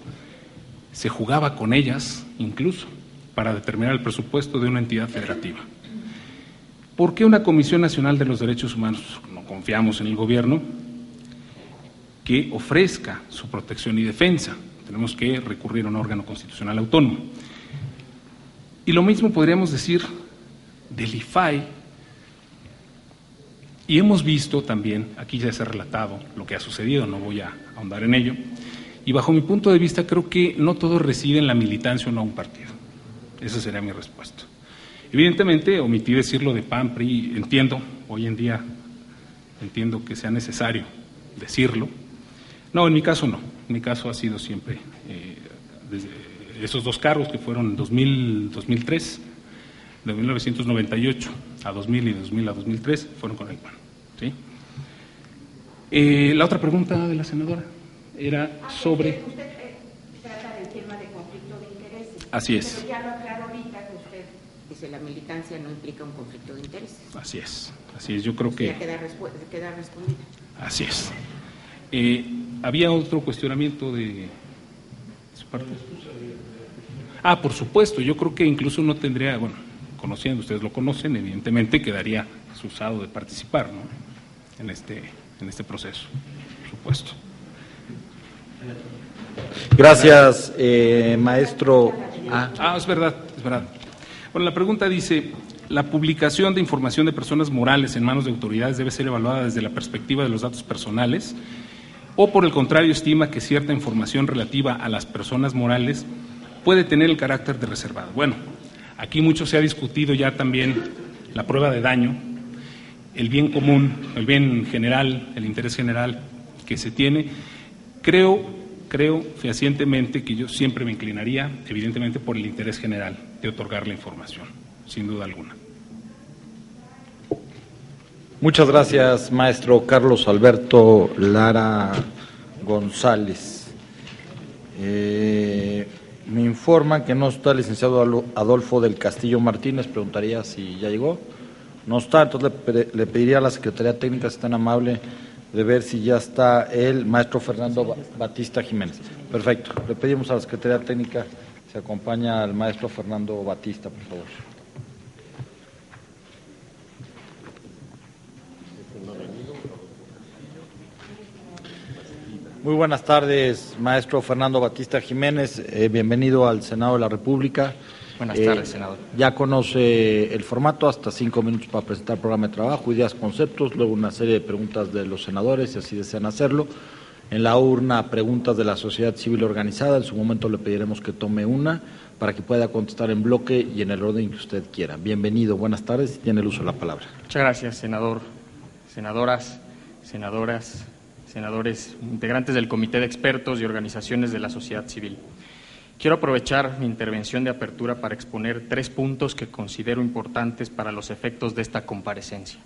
se jugaba con ellas, incluso, para determinar el presupuesto de una entidad federativa. ¿Por qué una Comisión Nacional de los Derechos Humanos? No confiamos en el gobierno que ofrezca su protección y defensa. Tenemos que recurrir a un órgano constitucional autónomo. Y lo mismo podríamos decir del IFAI, y hemos visto también, aquí ya se ha relatado lo que ha sucedido, no voy a ahondar en ello, y bajo mi punto de vista creo que no todo reside en la militancia o no a un partido. Esa sería mi respuesta. Evidentemente, omití decirlo de PAN, PRI, entiendo, hoy en día entiendo que sea necesario decirlo. No, en mi caso no, en mi caso ha sido siempre, desde esos dos cargos que fueron en 2003, de 1998 a 2000 y 2000 a 2003, fueron con el PAN. ¿Sí? La otra pregunta de la senadora era sobre... Usted trata del tema de conflicto de intereses. Así es. Pero ya lo aclaró ahorita que usted dice la militancia no implica un conflicto de intereses. Así es, yo creo que... Ya queda respondida. Así es. ¿Había otro cuestionamiento de su parte? Por supuesto, yo creo que incluso no tendría, bueno, conociendo, ustedes lo conocen, evidentemente quedaría excusado de participar, ¿no? en este proceso, por supuesto. Gracias, maestro. Es verdad. Bueno, la pregunta dice, la publicación de información de personas morales en manos de autoridades debe ser evaluada desde la perspectiva de los datos personales, o por el contrario estima que cierta información relativa a las personas morales puede tener el carácter de reservado. Bueno, aquí mucho se ha discutido ya también la prueba de daño, el bien común, el bien general, el interés general que se tiene. Creo fehacientemente que yo siempre me inclinaría, evidentemente, por el interés general de otorgar la información, sin duda alguna. Muchas gracias, maestro Carlos Alberto Lara González. Me informan que no está el licenciado Adolfo del Castillo Martínez. Preguntaría si ya llegó. No está, entonces le pediría a la Secretaría Técnica, si es tan amable, de ver si ya está el maestro Fernando Batista Jiménez. Perfecto. Le pedimos a la Secretaría Técnica si acompaña al maestro Fernando Batista, por favor. Muy buenas tardes, maestro Fernando Batista Jiménez. Bienvenido al Senado de la República. Buenas tardes, senador. Ya conoce el formato, hasta 5 minutos para presentar el programa de trabajo, ideas, conceptos, luego una serie de preguntas de los senadores, si así desean hacerlo. En la urna, preguntas de la sociedad civil organizada. En su momento le pediremos que tome una para que pueda contestar en bloque y en el orden que usted quiera. Bienvenido, buenas tardes y tiene el uso de la palabra. Muchas gracias, senador. Senadoras, senadores, integrantes del Comité de Expertos y organizaciones de la sociedad civil. Quiero aprovechar mi intervención de apertura para exponer 3 puntos que considero importantes para los efectos de esta comparecencia.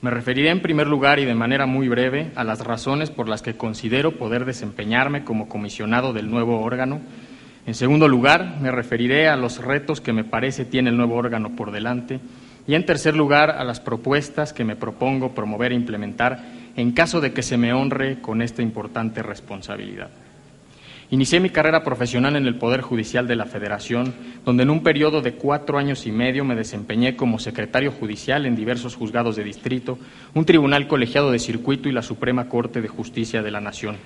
Me referiré en primer lugar y de manera muy breve a las razones por las que considero poder desempeñarme como comisionado del nuevo órgano. En segundo lugar, me referiré a los retos que me parece tiene el nuevo órgano por delante. Y en tercer lugar, a las propuestas que me propongo promover e implementar en caso de que se me honre con esta importante responsabilidad. Inicié mi carrera profesional en el Poder Judicial de la Federación, donde en un periodo de 4 años y medio me desempeñé como secretario judicial en diversos juzgados de distrito, un tribunal colegiado de circuito y la Suprema Corte de Justicia de la Nación.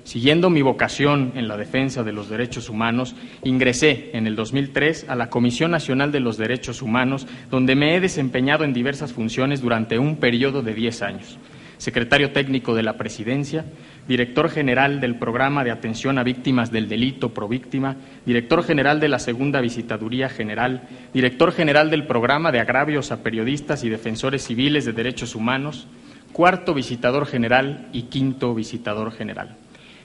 Siguiendo mi vocación en la defensa de los derechos humanos, ingresé en el 2003 a la Comisión Nacional de los Derechos Humanos, donde me he desempeñado en diversas funciones durante un periodo de 10 años. Secretario técnico de la Presidencia, director general del Programa de Atención a Víctimas del Delito Províctima, director general de la Segunda Visitaduría General, director general del Programa de Agravios a Periodistas y Defensores Civiles de Derechos Humanos, 4º visitador general y 5º visitador general.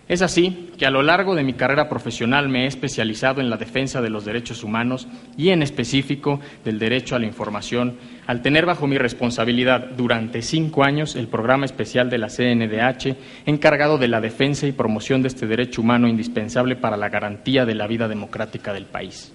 Es así que a lo largo de mi carrera profesional me he especializado en la defensa de los derechos humanos y en específico del derecho a la información, al tener bajo mi responsabilidad durante 5 años el programa especial de la CNDH encargado de la defensa y promoción de este derecho humano indispensable para la garantía de la vida democrática del país.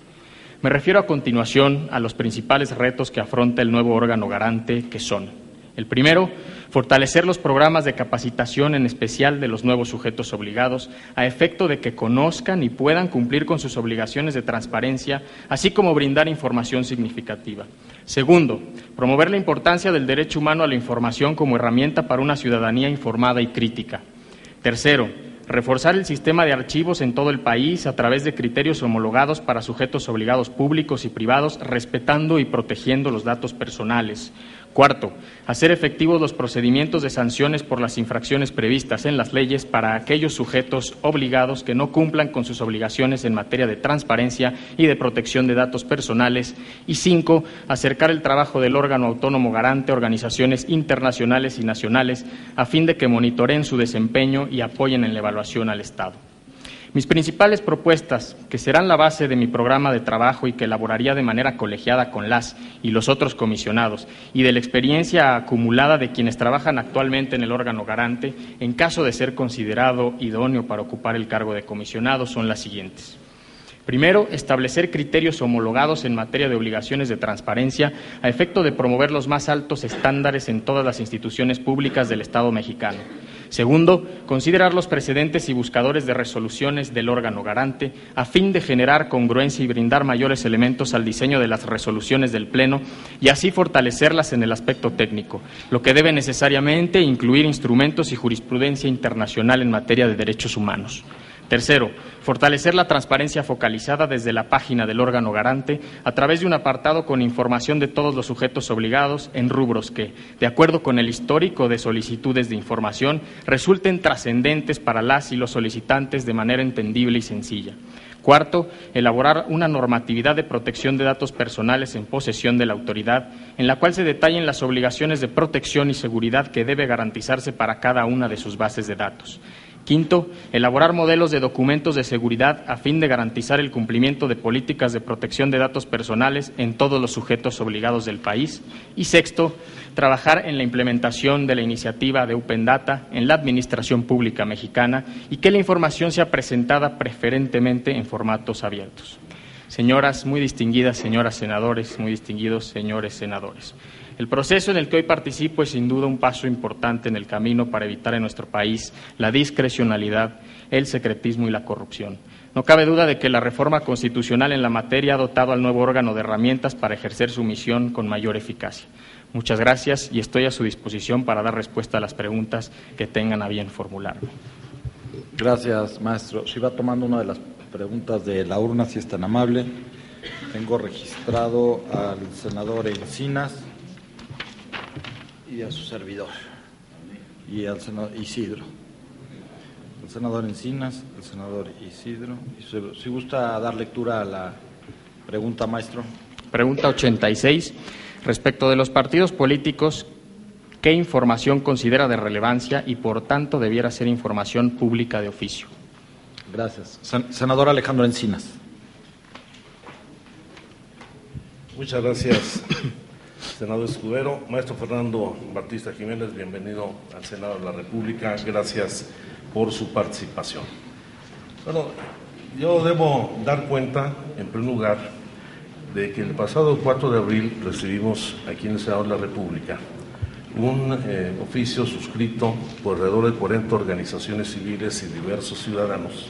Me refiero a continuación a los principales retos que afronta el nuevo órgano garante, que son: el primero, fortalecer los programas de capacitación, en especial de los nuevos sujetos obligados, a efecto de que conozcan y puedan cumplir con sus obligaciones de transparencia, así como brindar información significativa. Segundo, promover la importancia del derecho humano a la información como herramienta para una ciudadanía informada y crítica. Tercero, reforzar el sistema de archivos en todo el país a través de criterios homologados para sujetos obligados públicos y privados, respetando y protegiendo los datos personales. Cuarto, hacer efectivos los procedimientos de sanciones por las infracciones previstas en las leyes para aquellos sujetos obligados que no cumplan con sus obligaciones en materia de transparencia y de protección de datos personales. Y 5, acercar el trabajo del órgano autónomo garante a organizaciones internacionales y nacionales a fin de que monitoreen su desempeño y apoyen en la evaluación al Estado. Mis principales propuestas, que serán la base de mi programa de trabajo y que elaboraría de manera colegiada con las y los otros comisionados, y de la experiencia acumulada de quienes trabajan actualmente en el órgano garante, en caso de ser considerado idóneo para ocupar el cargo de comisionado, son las siguientes. Primero, establecer criterios homologados en materia de obligaciones de transparencia a efecto de promover los más altos estándares en todas las instituciones públicas del Estado mexicano. Segundo, considerar los precedentes y buscadores de resoluciones del órgano garante a fin de generar congruencia y brindar mayores elementos al diseño de las resoluciones del Pleno y así fortalecerlas en el aspecto técnico, lo que debe necesariamente incluir instrumentos y jurisprudencia internacional en materia de derechos humanos. Tercero, fortalecer la transparencia focalizada desde la página del órgano garante a través de un apartado con información de todos los sujetos obligados en rubros que, de acuerdo con el histórico de solicitudes de información, resulten trascendentes para las y los solicitantes de manera entendible y sencilla. Cuarto, elaborar una normatividad de protección de datos personales en posesión de la autoridad, en la cual se detallen las obligaciones de protección y seguridad que debe garantizarse para cada una de sus bases de datos. Quinto, elaborar modelos de documentos de seguridad a fin de garantizar el cumplimiento de políticas de protección de datos personales en todos los sujetos obligados del país. Y sexto, trabajar en la implementación de la iniciativa de Open Data en la Administración Pública Mexicana y que la información sea presentada preferentemente en formatos abiertos. Señoras muy distinguidas, señoras senadores, muy distinguidos señores senadores. El proceso en el que hoy participo es sin duda un paso importante en el camino para evitar en nuestro país la discrecionalidad, el secretismo y la corrupción. No cabe duda de que la reforma constitucional en la materia ha dotado al nuevo órgano de herramientas para ejercer su misión con mayor eficacia. Muchas gracias y estoy a su disposición para dar respuesta a las preguntas que tengan a bien formularme. Gracias, maestro. Si va tomando una de las preguntas de la urna, si es tan amable. Tengo registrado al senador Encinas y a su servidor, y al senador Isidro. El senador Encinas, el senador Isidro. Si gusta dar lectura a la pregunta, maestro. Pregunta 86. Respecto de los partidos políticos, ¿qué información considera de relevancia y, por tanto, debiera ser información pública de oficio? Gracias. Senador Alejandro Encinas. Muchas gracias, senador Escudero. Maestro Fernando Batista Jiménez, bienvenido al Senado de la República. Gracias por su participación. Bueno, yo debo dar cuenta, en primer lugar, de que el pasado 4 de abril recibimos aquí en el Senado de la República un oficio suscrito por alrededor de 40 organizaciones civiles y diversos ciudadanos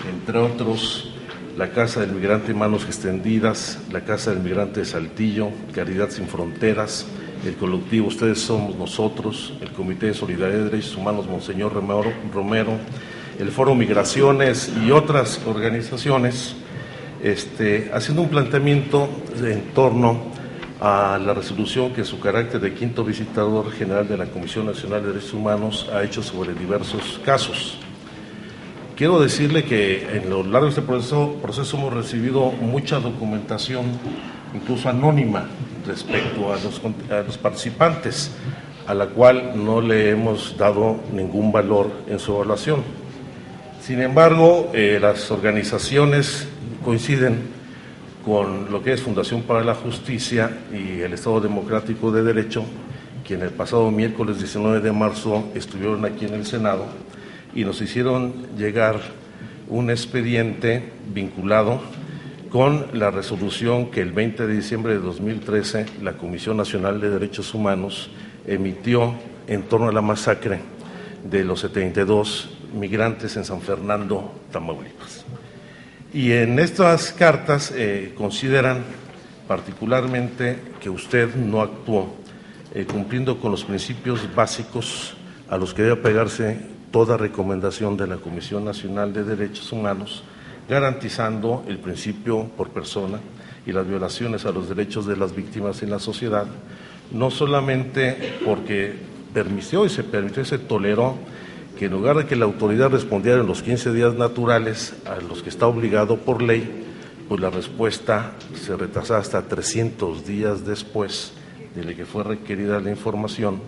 entre otros la Casa del Migrante Manos Extendidas, la Casa del Migrante de Saltillo, Caridad Sin Fronteras, el colectivo Ustedes Somos Nosotros, el Comité de Solidaridad de Derechos Humanos Monseñor Romero, el Foro Migraciones y otras organizaciones, haciendo un planteamiento en torno a la resolución que en su carácter de quinto visitador general de la Comisión Nacional de Derechos Humanos ha hecho sobre diversos casos. Quiero decirle que en lo largo de este proceso hemos recibido mucha documentación, incluso anónima, respecto a los participantes, a la cual no le hemos dado ningún valor en su evaluación. Sin embargo, las organizaciones coinciden con lo que es Fundación para la Justicia y el Estado Democrático de Derecho, quien el pasado miércoles 19 de marzo estuvieron aquí en el Senado y nos hicieron llegar un expediente vinculado con la resolución que el 20 de diciembre de 2013 la Comisión Nacional de Derechos Humanos emitió en torno a la masacre de los 72 migrantes en San Fernando, Tamaulipas. Y en estas cartas consideran particularmente que usted no actuó cumpliendo con los principios básicos a los que debe apegarse toda recomendación de la Comisión Nacional de Derechos Humanos, garantizando el principio por persona y las violaciones a los derechos de las víctimas en la sociedad, no solamente porque se toleró que en lugar de que la autoridad respondiera en los 15 días naturales a los que está obligado por ley, pues la respuesta se retrasaba hasta 300 días después de que fue requerida la información,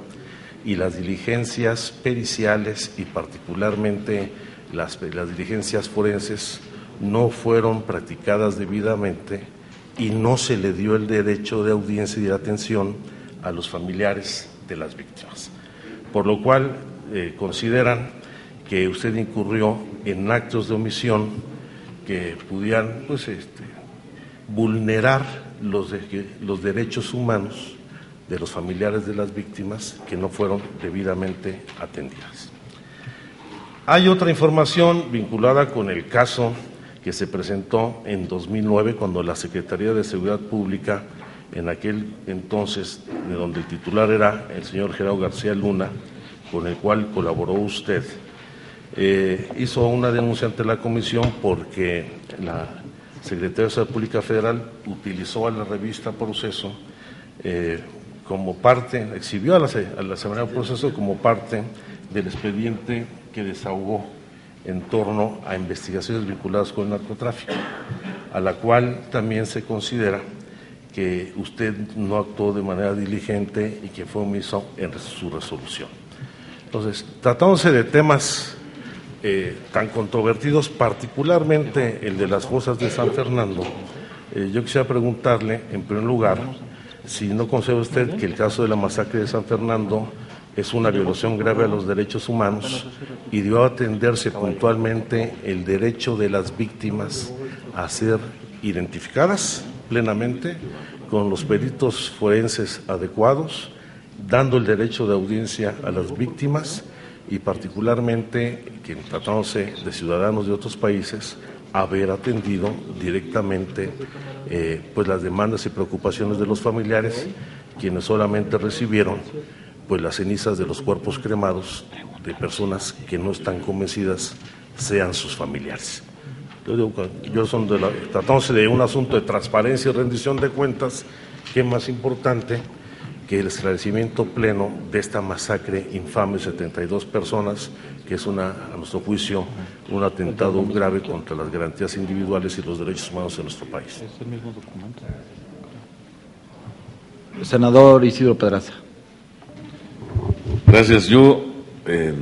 y las diligencias periciales y particularmente las diligencias forenses no fueron practicadas debidamente y no se le dio el derecho de audiencia y de atención a los familiares de las víctimas. Por lo cual consideran que usted incurrió en actos de omisión que pudieran vulnerar los derechos humanos de los familiares de las víctimas que no fueron debidamente atendidas. Hay otra información vinculada con el caso que se presentó en 2009 cuando la Secretaría de Seguridad Pública, en aquel entonces, de donde el titular era el señor Gerardo García Luna, con el cual colaboró usted, hizo una denuncia ante la Comisión porque la Secretaría de Seguridad Pública Federal utilizó a la revista Proceso como parte, exhibió a la semana Proceso como parte del expediente que desahogó en torno a investigaciones vinculadas con el narcotráfico, a la cual también se considera que usted no actuó de manera diligente y que fue omiso en su resolución. Entonces, tratándose de temas tan controvertidos, particularmente el de las fosas de San Fernando, yo quisiera preguntarle, en primer lugar, si no considera usted que el caso de la masacre de San Fernando es una violación grave a los derechos humanos y debió atenderse puntualmente el derecho de las víctimas a ser identificadas plenamente con los peritos forenses adecuados, dando el derecho de audiencia a las víctimas y particularmente, que tratándose de ciudadanos de otros países, haber atendido directamente las demandas y preocupaciones de los familiares, quienes solamente recibieron las cenizas de los cuerpos cremados de personas que no están convencidas sean sus familiares. Tratándose de un asunto de transparencia y rendición de cuentas, ¿qué más importante que el esclarecimiento pleno de esta masacre infame de 72 personas, que es a nuestro juicio, un atentado grave contra las garantías individuales y los derechos humanos en nuestro país? Es el mismo documento. Senador Isidro Pedraza. Gracias. El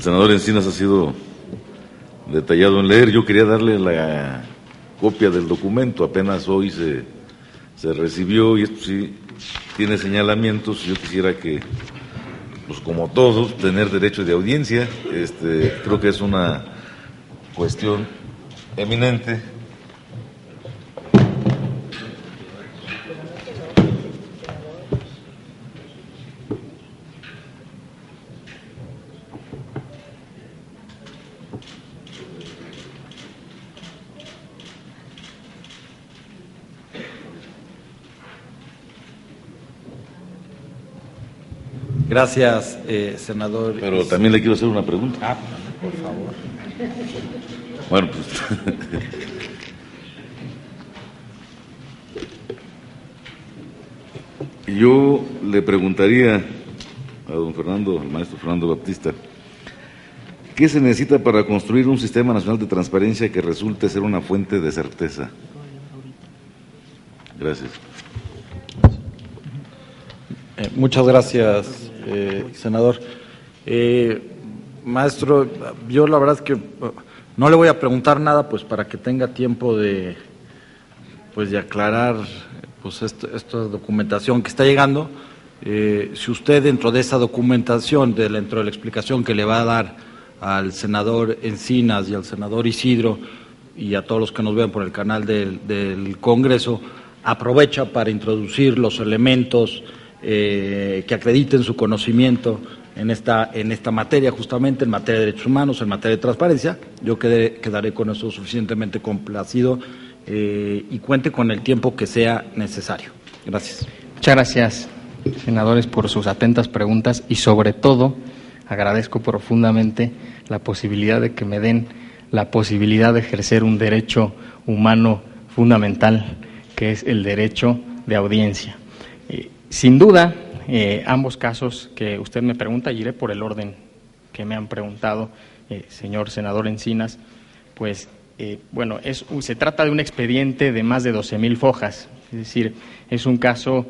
senador Encinas ha sido detallado en leer. Yo quería darle la copia del documento, apenas hoy se recibió y esto sí tiene señalamientos. Yo quisiera que, como todos, tener derecho de audiencia. Creo que es una cuestión eminente. Gracias, senador. Pero también le quiero hacer una pregunta. Ah, por favor. Bueno, pues... Yo le preguntaría a don Fernando, al maestro Fernando Baptista, ¿qué se necesita para construir un sistema nacional de transparencia que resulte ser una fuente de certeza? Gracias. Muchas gracias, senador. Maestro, yo la verdad es que no le voy a preguntar nada, pues para que tenga tiempo de aclarar pues esta documentación que está llegando. Si usted dentro de esa documentación, dentro de la explicación que le va a dar al senador Encinas y al senador Isidro y a todos los que nos vean por el canal del Congreso, aprovecha para introducir los elementos que acrediten su conocimiento en esta materia, justamente en materia de derechos humanos, en materia de transparencia, yo quedaré con eso suficientemente complacido y cuente con el tiempo que sea necesario. Gracias. Muchas gracias, senadores, por sus atentas preguntas y sobre todo agradezco profundamente la posibilidad de que me den la posibilidad de ejercer un derecho humano fundamental, que es el derecho de audiencia. Sin duda, ambos casos que usted me pregunta, y iré por el orden que me han preguntado, señor senador Encinas, pues bueno, se trata de un expediente de más de 12,000 fojas, es decir, es un caso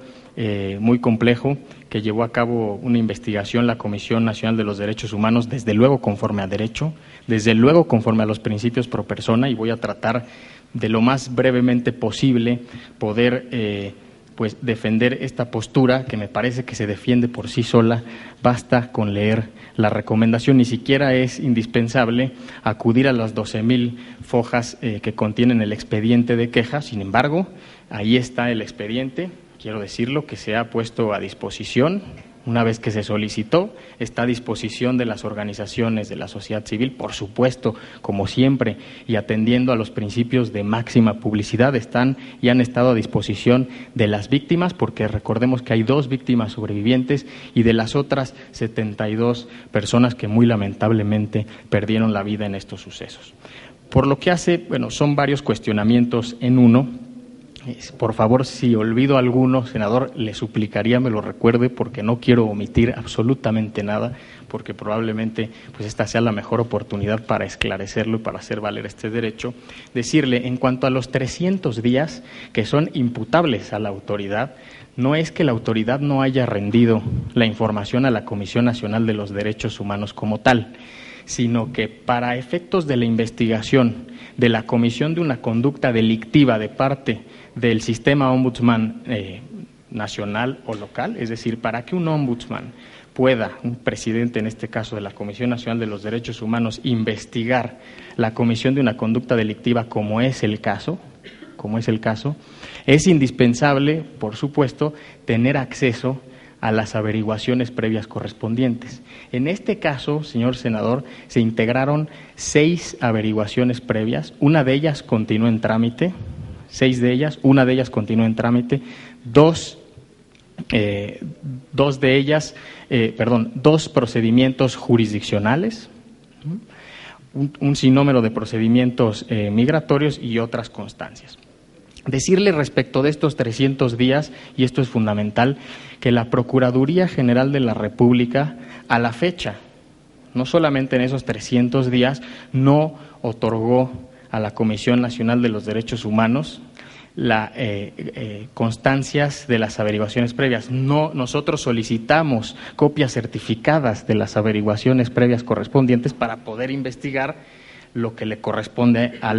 muy complejo que llevó a cabo una investigación la Comisión Nacional de los Derechos Humanos, desde luego conforme a derecho, desde luego conforme a los principios pro persona, y voy a tratar de lo más brevemente posible poder pues defender esta postura que me parece que se defiende por sí sola. Basta con leer la recomendación, ni siquiera es indispensable acudir a las 12,000 fojas que contienen el expediente de queja. Sin embargo, ahí está el expediente, quiero decirlo, que se ha puesto a disposición. Una vez que se solicitó, está a disposición de las organizaciones de la sociedad civil, por supuesto, como siempre, y atendiendo a los principios de máxima publicidad, están y han estado a disposición de las víctimas, porque recordemos que hay 2 víctimas sobrevivientes y de las otras 72 personas que muy lamentablemente perdieron la vida en estos sucesos. Por lo que hace, bueno, son varios cuestionamientos en uno. Por favor, si olvido alguno, senador, le suplicaría me lo recuerde, porque no quiero omitir absolutamente nada, porque probablemente pues esta sea la mejor oportunidad para esclarecerlo y para hacer valer este derecho. Decirle, en cuanto a los 300 días que son imputables a la autoridad, no es que la autoridad no haya rendido la información a la Comisión Nacional de los Derechos Humanos como tal, sino que para efectos de la investigación de la comisión de una conducta delictiva de parte del sistema ombudsman nacional o local, es decir, para que un ombudsman pueda, un presidente en este caso de la Comisión Nacional de los Derechos Humanos, investigar la comisión de una conducta delictiva como es el caso, es indispensable, por supuesto, tener acceso a las averiguaciones previas correspondientes. En este caso, señor senador, se integraron 6 averiguaciones previas, una de ellas continúa en trámite, 6 de ellas, una de ellas continúa en trámite, dos procedimientos jurisdiccionales, un sinnúmero de procedimientos migratorios y otras constancias. Decirle respecto de estos 300 días, y esto es fundamental, que la Procuraduría General de la República, a la fecha, no solamente en esos 300 días, no otorgó a la Comisión Nacional de los Derechos Humanos constancias de las averiguaciones previas. No, nosotros solicitamos copias certificadas de las averiguaciones previas correspondientes para poder investigar lo que le corresponde a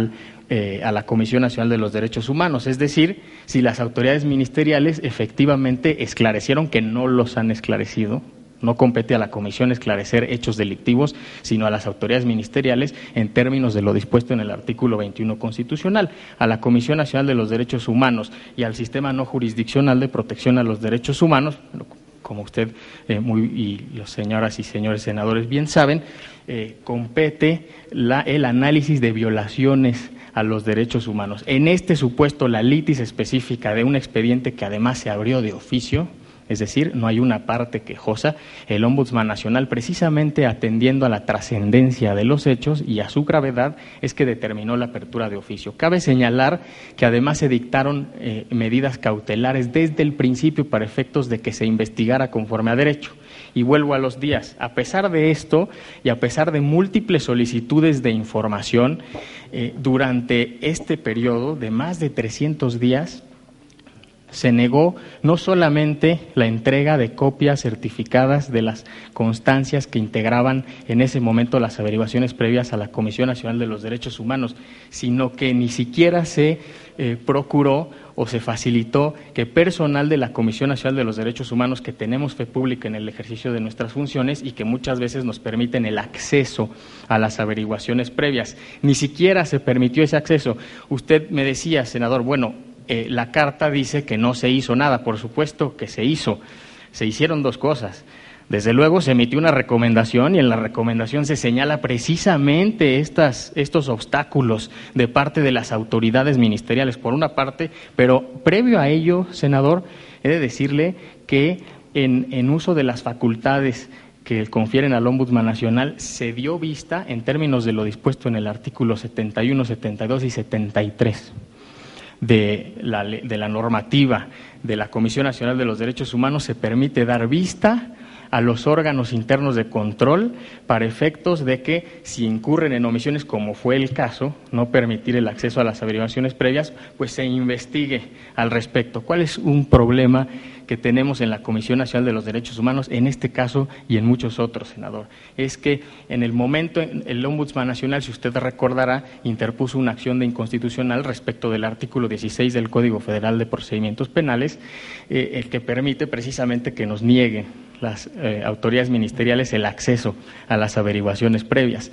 la Comisión Nacional de los Derechos Humanos, es decir, si las autoridades ministeriales efectivamente esclarecieron, que no los han esclarecido. No compete a la Comisión esclarecer hechos delictivos, sino a las autoridades ministeriales en términos de lo dispuesto en el artículo 21 constitucional. A la Comisión Nacional de los Derechos Humanos y al Sistema No Jurisdiccional de Protección a los Derechos Humanos, como usted y las señoras y señores senadores bien saben, compete el análisis de violaciones a los derechos humanos. En este supuesto, la litis específica de un expediente que además se abrió de oficio, Es decir, no hay una parte quejosa. El Ombudsman Nacional, precisamente atendiendo a la trascendencia de los hechos y a su gravedad, es que determinó la apertura de oficio. Cabe señalar que además se dictaron medidas cautelares desde el principio para efectos de que se investigara conforme a derecho. Y vuelvo a los días. A pesar de esto y a pesar de múltiples solicitudes de información, durante este periodo de más de 300 días, se negó no solamente la entrega de copias certificadas de las constancias que integraban en ese momento las averiguaciones previas a la Comisión Nacional de los Derechos Humanos, sino que ni siquiera se procuró o se facilitó que personal de la Comisión Nacional de los Derechos Humanos, que tenemos fe pública en el ejercicio de nuestras funciones y que muchas veces nos permiten el acceso a las averiguaciones previas, ni siquiera se permitió ese acceso. Usted me decía, senador, bueno, la carta dice que no se hizo nada. Por supuesto que se hizo. Se hicieron dos cosas. Desde luego se emitió una recomendación y en la recomendación se señala precisamente estos obstáculos de parte de las autoridades ministeriales, por una parte, pero previo a ello, senador, he de decirle que en uso de las facultades que confieren al Ombudsman Nacional, se dio vista en términos de lo dispuesto en el artículo 71, 72 y 73. De la normativa de la Comisión Nacional de los Derechos Humanos, se permite dar vista a los órganos internos de control para efectos de que, si incurren en omisiones, como fue el caso, no permitir el acceso a las averiguaciones previas, pues se investigue al respecto. ¿Cuál es un problema que tenemos en la Comisión Nacional de los Derechos Humanos, en este caso y en muchos otros, senador? Es que en el momento, el Ombudsman Nacional, si usted recordará, interpuso una acción de inconstitucional respecto del artículo 16 del Código Federal de Procedimientos Penales, el que permite precisamente que nos nieguen las autoridades ministeriales el acceso a las averiguaciones previas.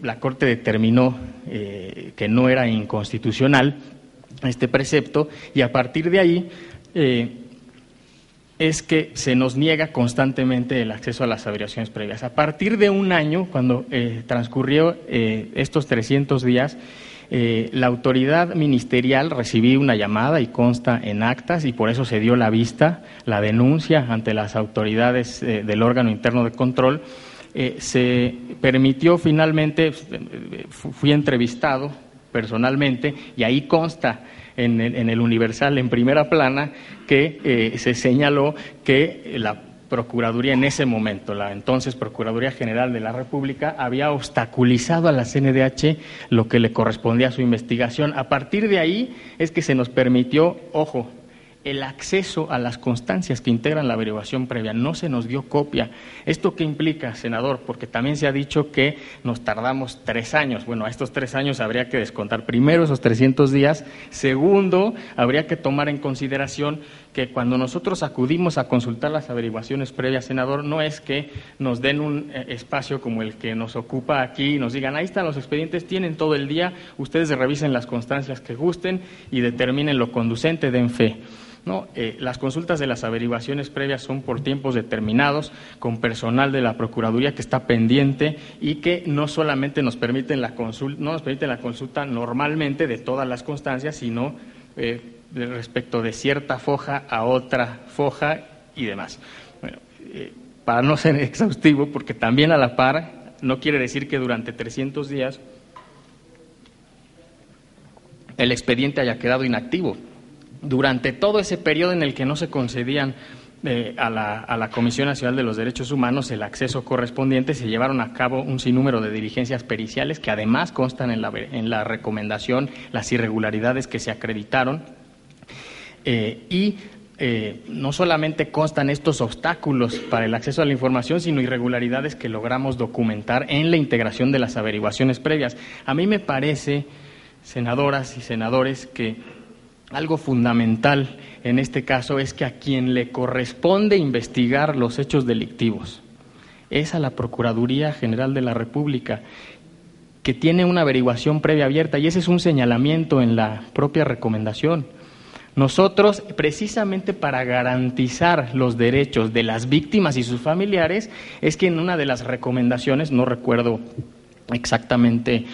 La Corte determinó que no era inconstitucional este precepto y a partir de ahí es que se nos niega constantemente el acceso a las averiguaciones previas. A partir de un año, cuando transcurrió estos 300 días, la autoridad ministerial recibió una llamada y consta en actas y por eso se dio la vista, la denuncia ante las autoridades del órgano interno de control. Se permitió finalmente, fui entrevistado personalmente y ahí consta en el Universal en primera plana que se señaló que la Procuraduría en ese momento, la entonces Procuraduría General de la República, había obstaculizado a la CNDH lo que le correspondía a su investigación. A partir de ahí es que se nos permitió, ojo, el acceso a las constancias que integran la averiguación previa. No se nos dio copia. ¿Esto qué implica, senador? Porque también se ha dicho que nos tardamos 3 años. Bueno, a estos 3 años habría que descontar primero esos 300 días. Segundo, habría que tomar en consideración que cuando nosotros acudimos a consultar las averiguaciones previas, senador, no es que nos den un espacio como el que nos ocupa aquí y nos digan, ahí están los expedientes, tienen todo el día, ustedes revisen las constancias que gusten y determinen lo conducente, den fe. No, las consultas de las averiguaciones previas son por tiempos determinados, con personal de la Procuraduría que está pendiente y que no solamente nos permiten la consulta, no nos permiten la consulta normalmente de todas las constancias, sino respecto de cierta foja a otra foja y demás. Bueno, para no ser exhaustivo, porque también a la par no quiere decir que durante 300 días el expediente haya quedado inactivo. Durante todo ese periodo en el que no se concedían a la Comisión Nacional de los Derechos Humanos el acceso correspondiente, se llevaron a cabo un sinnúmero de diligencias periciales que además constan en la recomendación las irregularidades que se acreditaron no solamente constan estos obstáculos para el acceso a la información, sino irregularidades que logramos documentar en la integración de las averiguaciones previas. A mí me parece, senadoras y senadores, que algo fundamental en este caso es que a quien le corresponde investigar los hechos delictivos es a la Procuraduría General de la República, que tiene una averiguación previa abierta, y ese es un señalamiento en la propia recomendación. Nosotros, precisamente para garantizar los derechos de las víctimas y sus familiares, es que en una de las recomendaciones, no recuerdo exactamente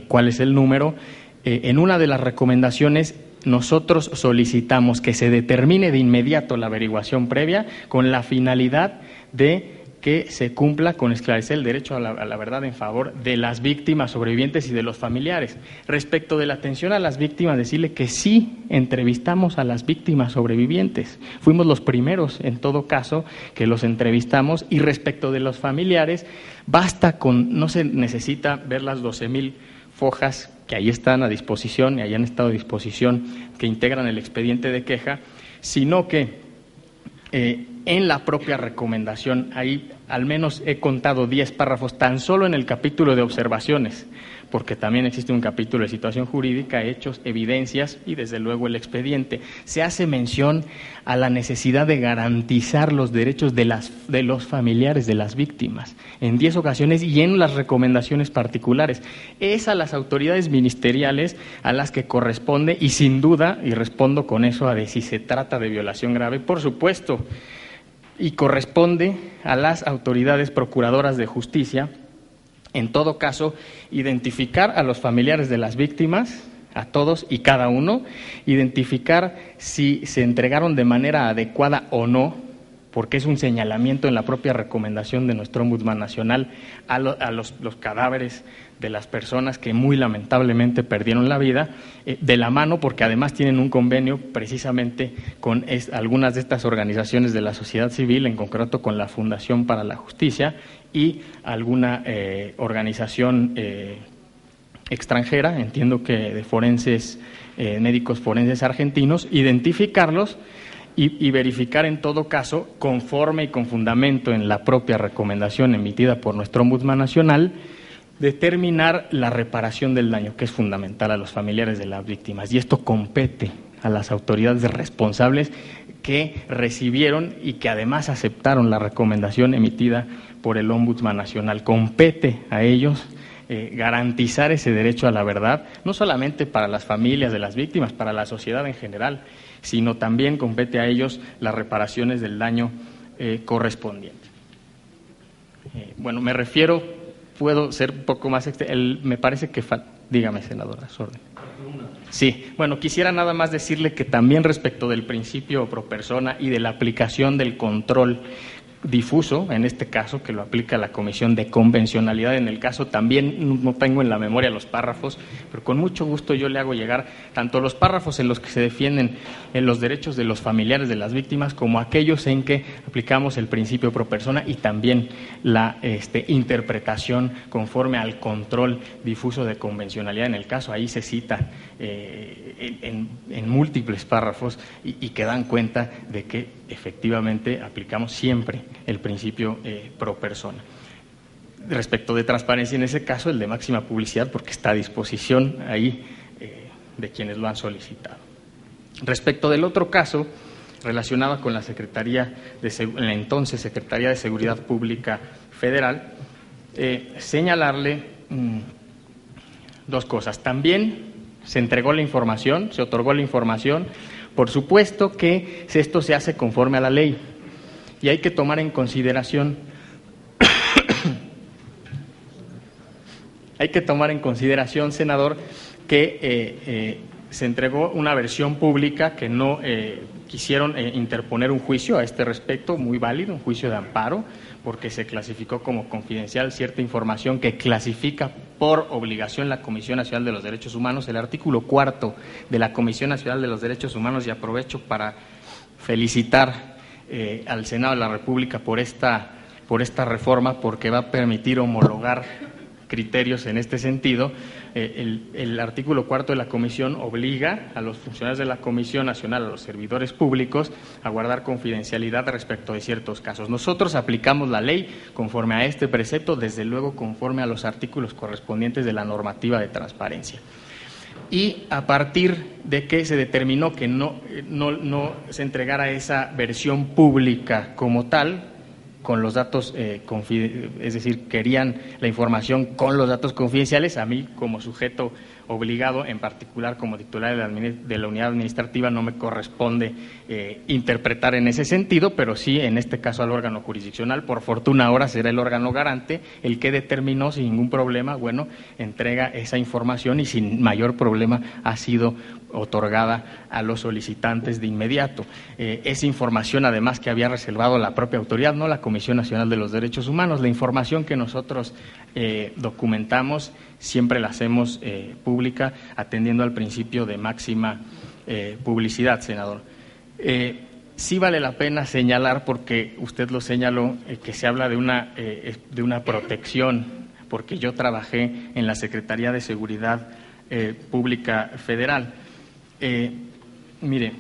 cuál es el número, en una de las recomendaciones nosotros solicitamos que se determine de inmediato la averiguación previa con la finalidad de que se cumpla con esclarecer el derecho a la verdad en favor de las víctimas sobrevivientes y de los familiares. Respecto de la atención a las víctimas, decirle que sí entrevistamos a las víctimas sobrevivientes. Fuimos los primeros, en todo caso, que los entrevistamos. Y respecto de los familiares, basta con, no se necesita ver las 12,000 fojas que ahí están a disposición y ahí han estado a disposición, que integran el expediente de queja, sino que en la propia recomendación, ahí al menos he contado 10 párrafos, tan solo en el capítulo de observaciones, porque también existe un capítulo de situación jurídica, hechos, evidencias y desde luego el expediente. Se hace mención a la necesidad de garantizar los derechos de los familiares de las víctimas, en 10 ocasiones y en las recomendaciones particulares. Es a las autoridades ministeriales a las que corresponde y sin duda, y respondo con eso a de si se trata de violación grave, por supuesto, y corresponde a las autoridades procuradoras de justicia, en todo caso, identificar a los familiares de las víctimas, a todos y cada uno, identificar si se entregaron de manera adecuada o no, porque es un señalamiento en la propia recomendación de nuestro Ombudsman Nacional a los cadáveres de las personas que muy lamentablemente perdieron la vida, de la mano, porque además tienen un convenio precisamente con algunas de estas organizaciones de la sociedad civil, en concreto con la Fundación para la Justicia y alguna organización extranjera, entiendo que de forenses, médicos forenses argentinos, identificarlos y verificar en todo caso, conforme y con fundamento en la propia recomendación emitida por nuestro Ombudsman Nacional, determinar la reparación del daño, que es fundamental a los familiares de las víctimas. Y esto compete a las autoridades responsables que recibieron y que además aceptaron la recomendación emitida por el Ombudsman Nacional. Compete a ellos garantizar ese derecho a la verdad, no solamente para las familias de las víctimas, para la sociedad en general, sino también compete a ellos las reparaciones del daño correspondiente. Bueno, me refiero, puedo ser un poco más, me parece que dígame, senadora, su orden. Sí, bueno, quisiera nada más decirle que también respecto del principio pro persona y de la aplicación del control difuso, en este caso, que lo aplica la Comisión de Convencionalidad, en el caso también no tengo en la memoria los párrafos, pero con mucho gusto yo le hago llegar tanto los párrafos en los que se defienden en los derechos de los familiares de las víctimas, como aquellos en que aplicamos el principio pro persona y también la interpretación conforme al control difuso de convencionalidad. En el caso, ahí se cita en múltiples párrafos y que dan cuenta de que efectivamente aplicamos siempre el principio pro persona. Respecto de transparencia, en ese caso, el de máxima publicidad, porque está a disposición ahí de quienes lo han solicitado. Respecto del otro caso, relacionado con la la entonces Secretaría de Seguridad Pública Federal, señalarle dos cosas. También se entregó la información, se otorgó la información. Por supuesto que esto se hace conforme a la ley y hay que tomar en consideración senador, que se entregó una versión pública que no quisieron interponer un juicio a este respecto, muy válido, un juicio de amparo, porque se clasificó como confidencial cierta información que clasifica por obligación la Comisión Nacional de los Derechos Humanos, el artículo 4 de la Comisión Nacional de los Derechos Humanos, y aprovecho para felicitar al Senado de la República por esta reforma, porque va a permitir homologar criterios en este sentido. El artículo 4 de la Comisión obliga a los funcionarios de la Comisión Nacional, a los servidores públicos, a guardar confidencialidad respecto de ciertos casos. Nosotros aplicamos la ley conforme a este precepto, desde luego conforme a los artículos correspondientes de la normativa de transparencia. Y a partir de que se determinó que no se entregara esa versión pública como tal, con los datos, es decir, querían la información con los datos confidenciales, a mí como sujeto obligado, en particular como titular de la unidad administrativa, no me corresponde interpretar en ese sentido, pero sí en este caso al órgano jurisdiccional. Por fortuna ahora será el órgano garante el que determinó sin ningún problema, bueno, entrega esa información y sin mayor problema ha sido otorgada a los solicitantes de inmediato. Esa información, además, que había reservado la propia autoridad, no la Comisión Nacional de los Derechos Humanos. La información que nosotros documentamos siempre la hacemos pública, atendiendo al principio de máxima publicidad, senador. Sí vale la pena señalar, porque usted lo señaló, que se habla de una protección, porque yo trabajé en la Secretaría de Seguridad Pública Federal. Mire,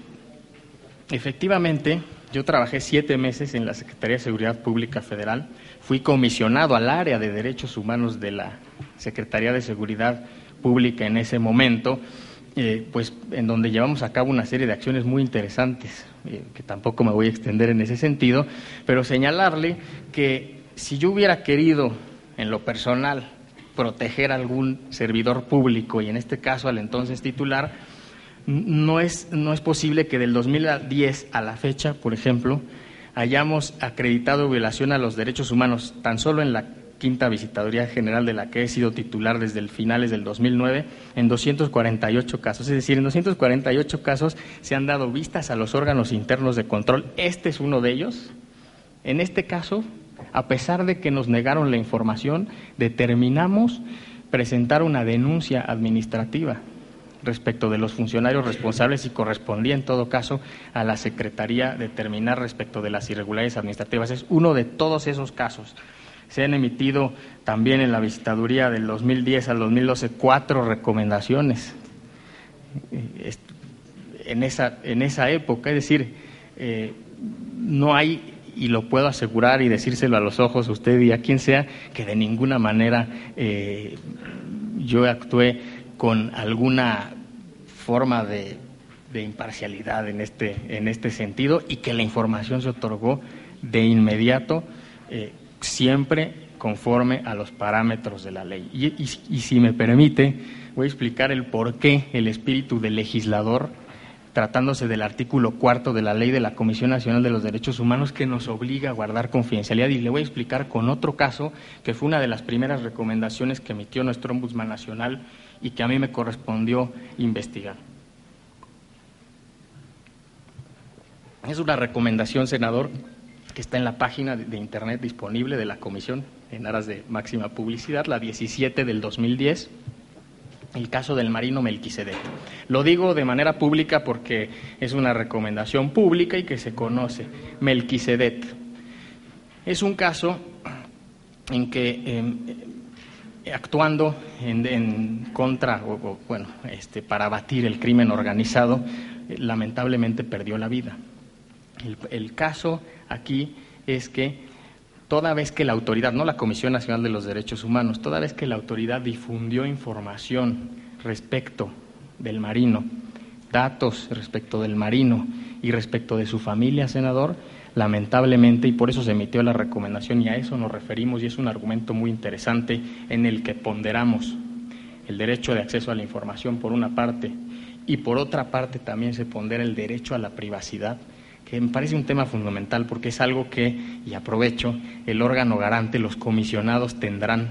efectivamente, yo trabajé 7 meses en la Secretaría de Seguridad Pública Federal, fui comisionado al área de Derechos Humanos de la Secretaría de Seguridad Pública en ese momento, pues en donde llevamos a cabo una serie de acciones muy interesantes, que tampoco me voy a extender en ese sentido, pero señalarle que si yo hubiera querido, en lo personal, proteger a algún servidor público, y en este caso al entonces titular, no es posible que del 2010 a la fecha, por ejemplo, hayamos acreditado violación a los derechos humanos tan solo en la quinta Visitaduría General, de la que he sido titular desde el finales del 2009, en 248 casos. Es decir, en 248 casos se han dado vistas a los órganos internos de control. Este es uno de ellos. En este caso, a pesar de que nos negaron la información, determinamos presentar una denuncia administrativa respecto de los funcionarios responsables, y correspondía en todo caso a la Secretaría determinar respecto de las irregularidades administrativas. Es uno de todos esos casos. Se han emitido también en la visitaduría del 2010 al 2012 4 recomendaciones en esa época. Es decir, no hay, y lo puedo asegurar y decírselo a los ojos a usted y a quien sea, que de ninguna manera yo actué con alguna forma de imparcialidad en este sentido, y que la información se otorgó de inmediato, siempre conforme a los parámetros de la ley. Y si me permite, voy a explicar el por qué el espíritu del legislador, tratándose del artículo 4 de la Ley de la Comisión Nacional de los Derechos Humanos, que nos obliga a guardar confidencialidad. Y le voy a explicar con otro caso, que fue una de las primeras recomendaciones que emitió nuestro Ombudsman Nacional y que a mí me correspondió investigar. Es una recomendación, senador, que está en la página de internet disponible de la Comisión, en aras de máxima publicidad, la 17 del 2010, el caso del marino Melquisedec. Lo digo de manera pública porque es una recomendación pública y que se conoce. Melquisedec es un caso en que, actuando en contra, para abatir el crimen organizado, lamentablemente perdió la vida. El caso aquí es que toda vez que la autoridad, no la Comisión Nacional de los Derechos Humanos, toda vez que la autoridad difundió información respecto del marino, datos respecto del marino y respecto de su familia, senador, lamentablemente, y por eso se emitió la recomendación, y a eso nos referimos, y es un argumento muy interesante en el que ponderamos el derecho de acceso a la información por una parte, y por otra parte también se pondera el derecho a la privacidad, que me parece un tema fundamental, porque es algo que, y aprovecho, el órgano garante, los comisionados tendrán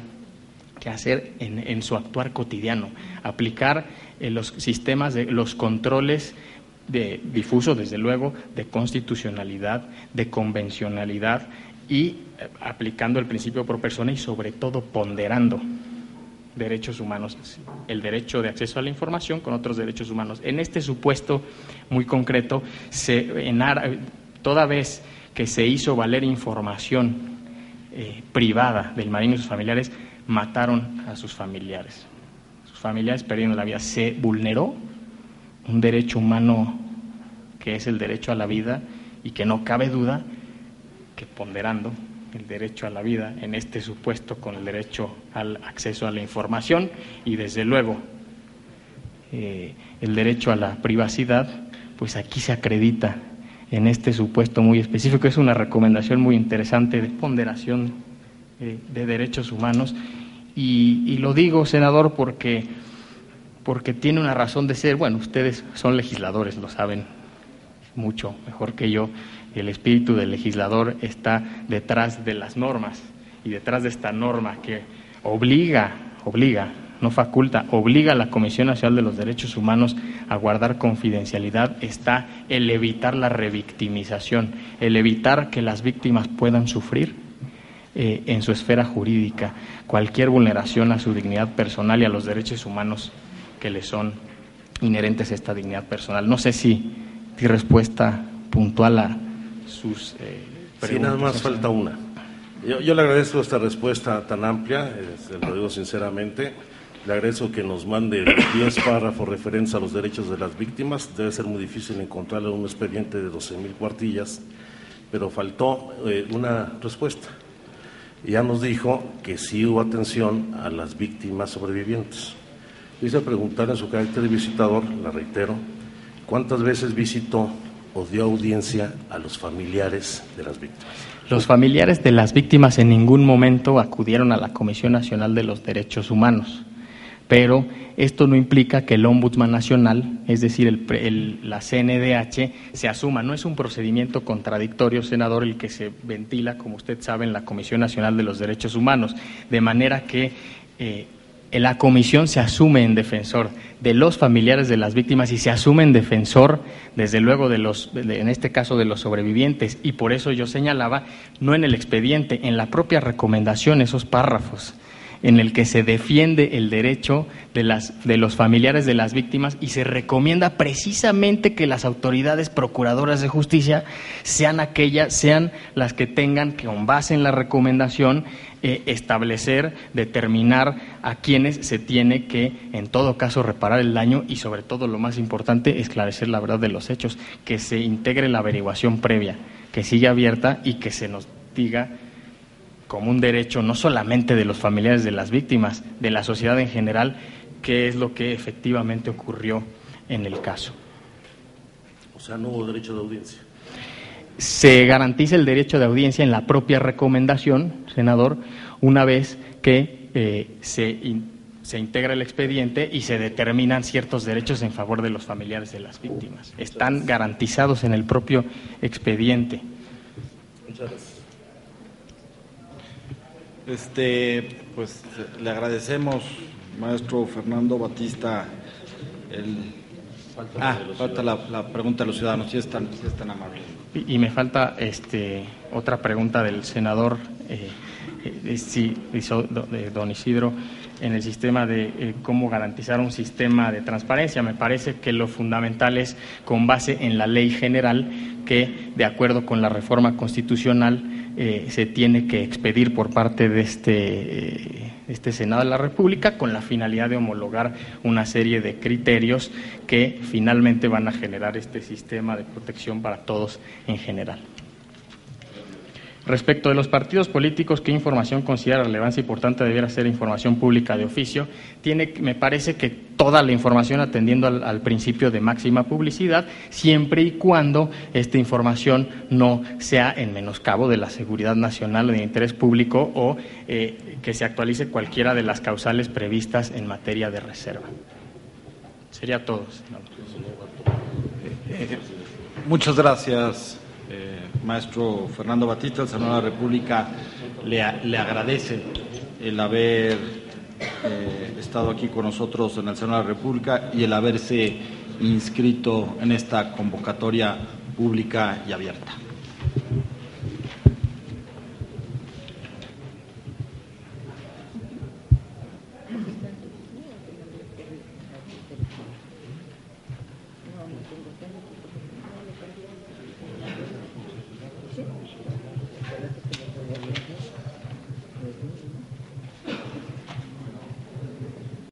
que hacer en su actuar cotidiano, aplicar los sistemas, los controles difusos, desde luego, de constitucionalidad, de convencionalidad, y aplicando el principio pro persona, y sobre todo ponderando derechos humanos, el derecho de acceso a la información con otros derechos humanos. En este supuesto muy concreto, toda vez que se hizo valer información privada del marino y sus familiares, mataron a sus familiares. Sus familiares perdieron la vida. Se vulneró un derecho humano que es el derecho a la vida, y que no cabe duda que, ponderando el derecho a la vida en este supuesto con el derecho al acceso a la información y desde luego el derecho a la privacidad, pues aquí se acredita en este supuesto muy específico. Es una recomendación muy interesante de ponderación de derechos humanos, y lo digo, senador, porque tiene una razón de ser. Bueno, ustedes son legisladores, lo saben mucho mejor que yo. El espíritu del legislador está detrás de las normas, y detrás de esta norma que obliga no faculta, obliga a la Comisión Nacional de los Derechos Humanos a guardar confidencialidad está el evitar la revictimización, el evitar que las víctimas puedan sufrir en su esfera jurídica cualquier vulneración a su dignidad personal y a los derechos humanos que le son inherentes a esta dignidad personal. No sé si respuesta puntual a sus preguntas. Sí, nada más falta una. Yo le agradezco esta respuesta tan amplia, se lo digo sinceramente. Le agradezco que nos mande 10 párrafos referentes a los derechos de las víctimas. Debe ser muy difícil encontrarle un expediente de 12,000 cuartillas, pero faltó una respuesta. Ya nos dijo que sí hubo atención a las víctimas sobrevivientes. Quise preguntar en su carácter de visitador, la reitero, ¿cuántas veces visitó o dio audiencia a los familiares de las víctimas? Los familiares de las víctimas en ningún momento acudieron a la Comisión Nacional de los Derechos Humanos, pero esto no implica que el Ombudsman Nacional, es decir, la CNDH, se asuma. No es un procedimiento contradictorio, senador, el que se ventila, como usted sabe, en la Comisión Nacional de los Derechos Humanos, de manera que la comisión se asume en defensor de los familiares de las víctimas y se asume en defensor, desde luego, en este caso, de los sobrevivientes. Y por eso yo señalaba, no en el expediente, en la propia recomendación, esos párrafos en el que se defiende el derecho de los familiares de las víctimas y se recomienda precisamente que las autoridades procuradoras de justicia sean las que tengan que, con base en la recomendación, establecer, determinar a quienes se tiene que, en todo caso, reparar el daño y, sobre todo, lo más importante, esclarecer la verdad de los hechos, que se integre la averiguación previa, que siga abierta y que se nos diga como un derecho no solamente de los familiares de las víctimas, de la sociedad en general, qué es lo que efectivamente ocurrió en el caso. O sea, no hubo derecho de audiencia. Se garantiza el derecho de audiencia en la propia recomendación, senador, una vez que se integra el expediente y se determinan ciertos derechos en favor de los familiares de las víctimas. Están garantizados en el propio expediente. Muchas gracias. Pues le agradecemos, maestro Fernando Batista. Falta la pregunta de los ciudadanos, si es tan amable. Y me falta otra pregunta del senador don Isidro, en el sistema de cómo garantizar un sistema de transparencia. Me parece que lo fundamental es, con base en la ley general, que de acuerdo con la reforma constitucional se tiene que expedir por parte de este Senado de la República con la finalidad de homologar una serie de criterios que finalmente van a generar este sistema de protección para todos en general. Respecto de los partidos políticos, ¿qué información considera relevancia importante debiera ser información pública de oficio? Me parece que toda la información atendiendo al principio de máxima publicidad, siempre y cuando esta información no sea en menoscabo de la seguridad nacional o de interés público o que se actualice cualquiera de las causales previstas en materia de reserva. Sería todo, senador. Muchas gracias. Maestro Fernando Batista, el Senado de la República le agradece el haber estado aquí con nosotros en el Senado de la República y el haberse inscrito en esta convocatoria pública y abierta.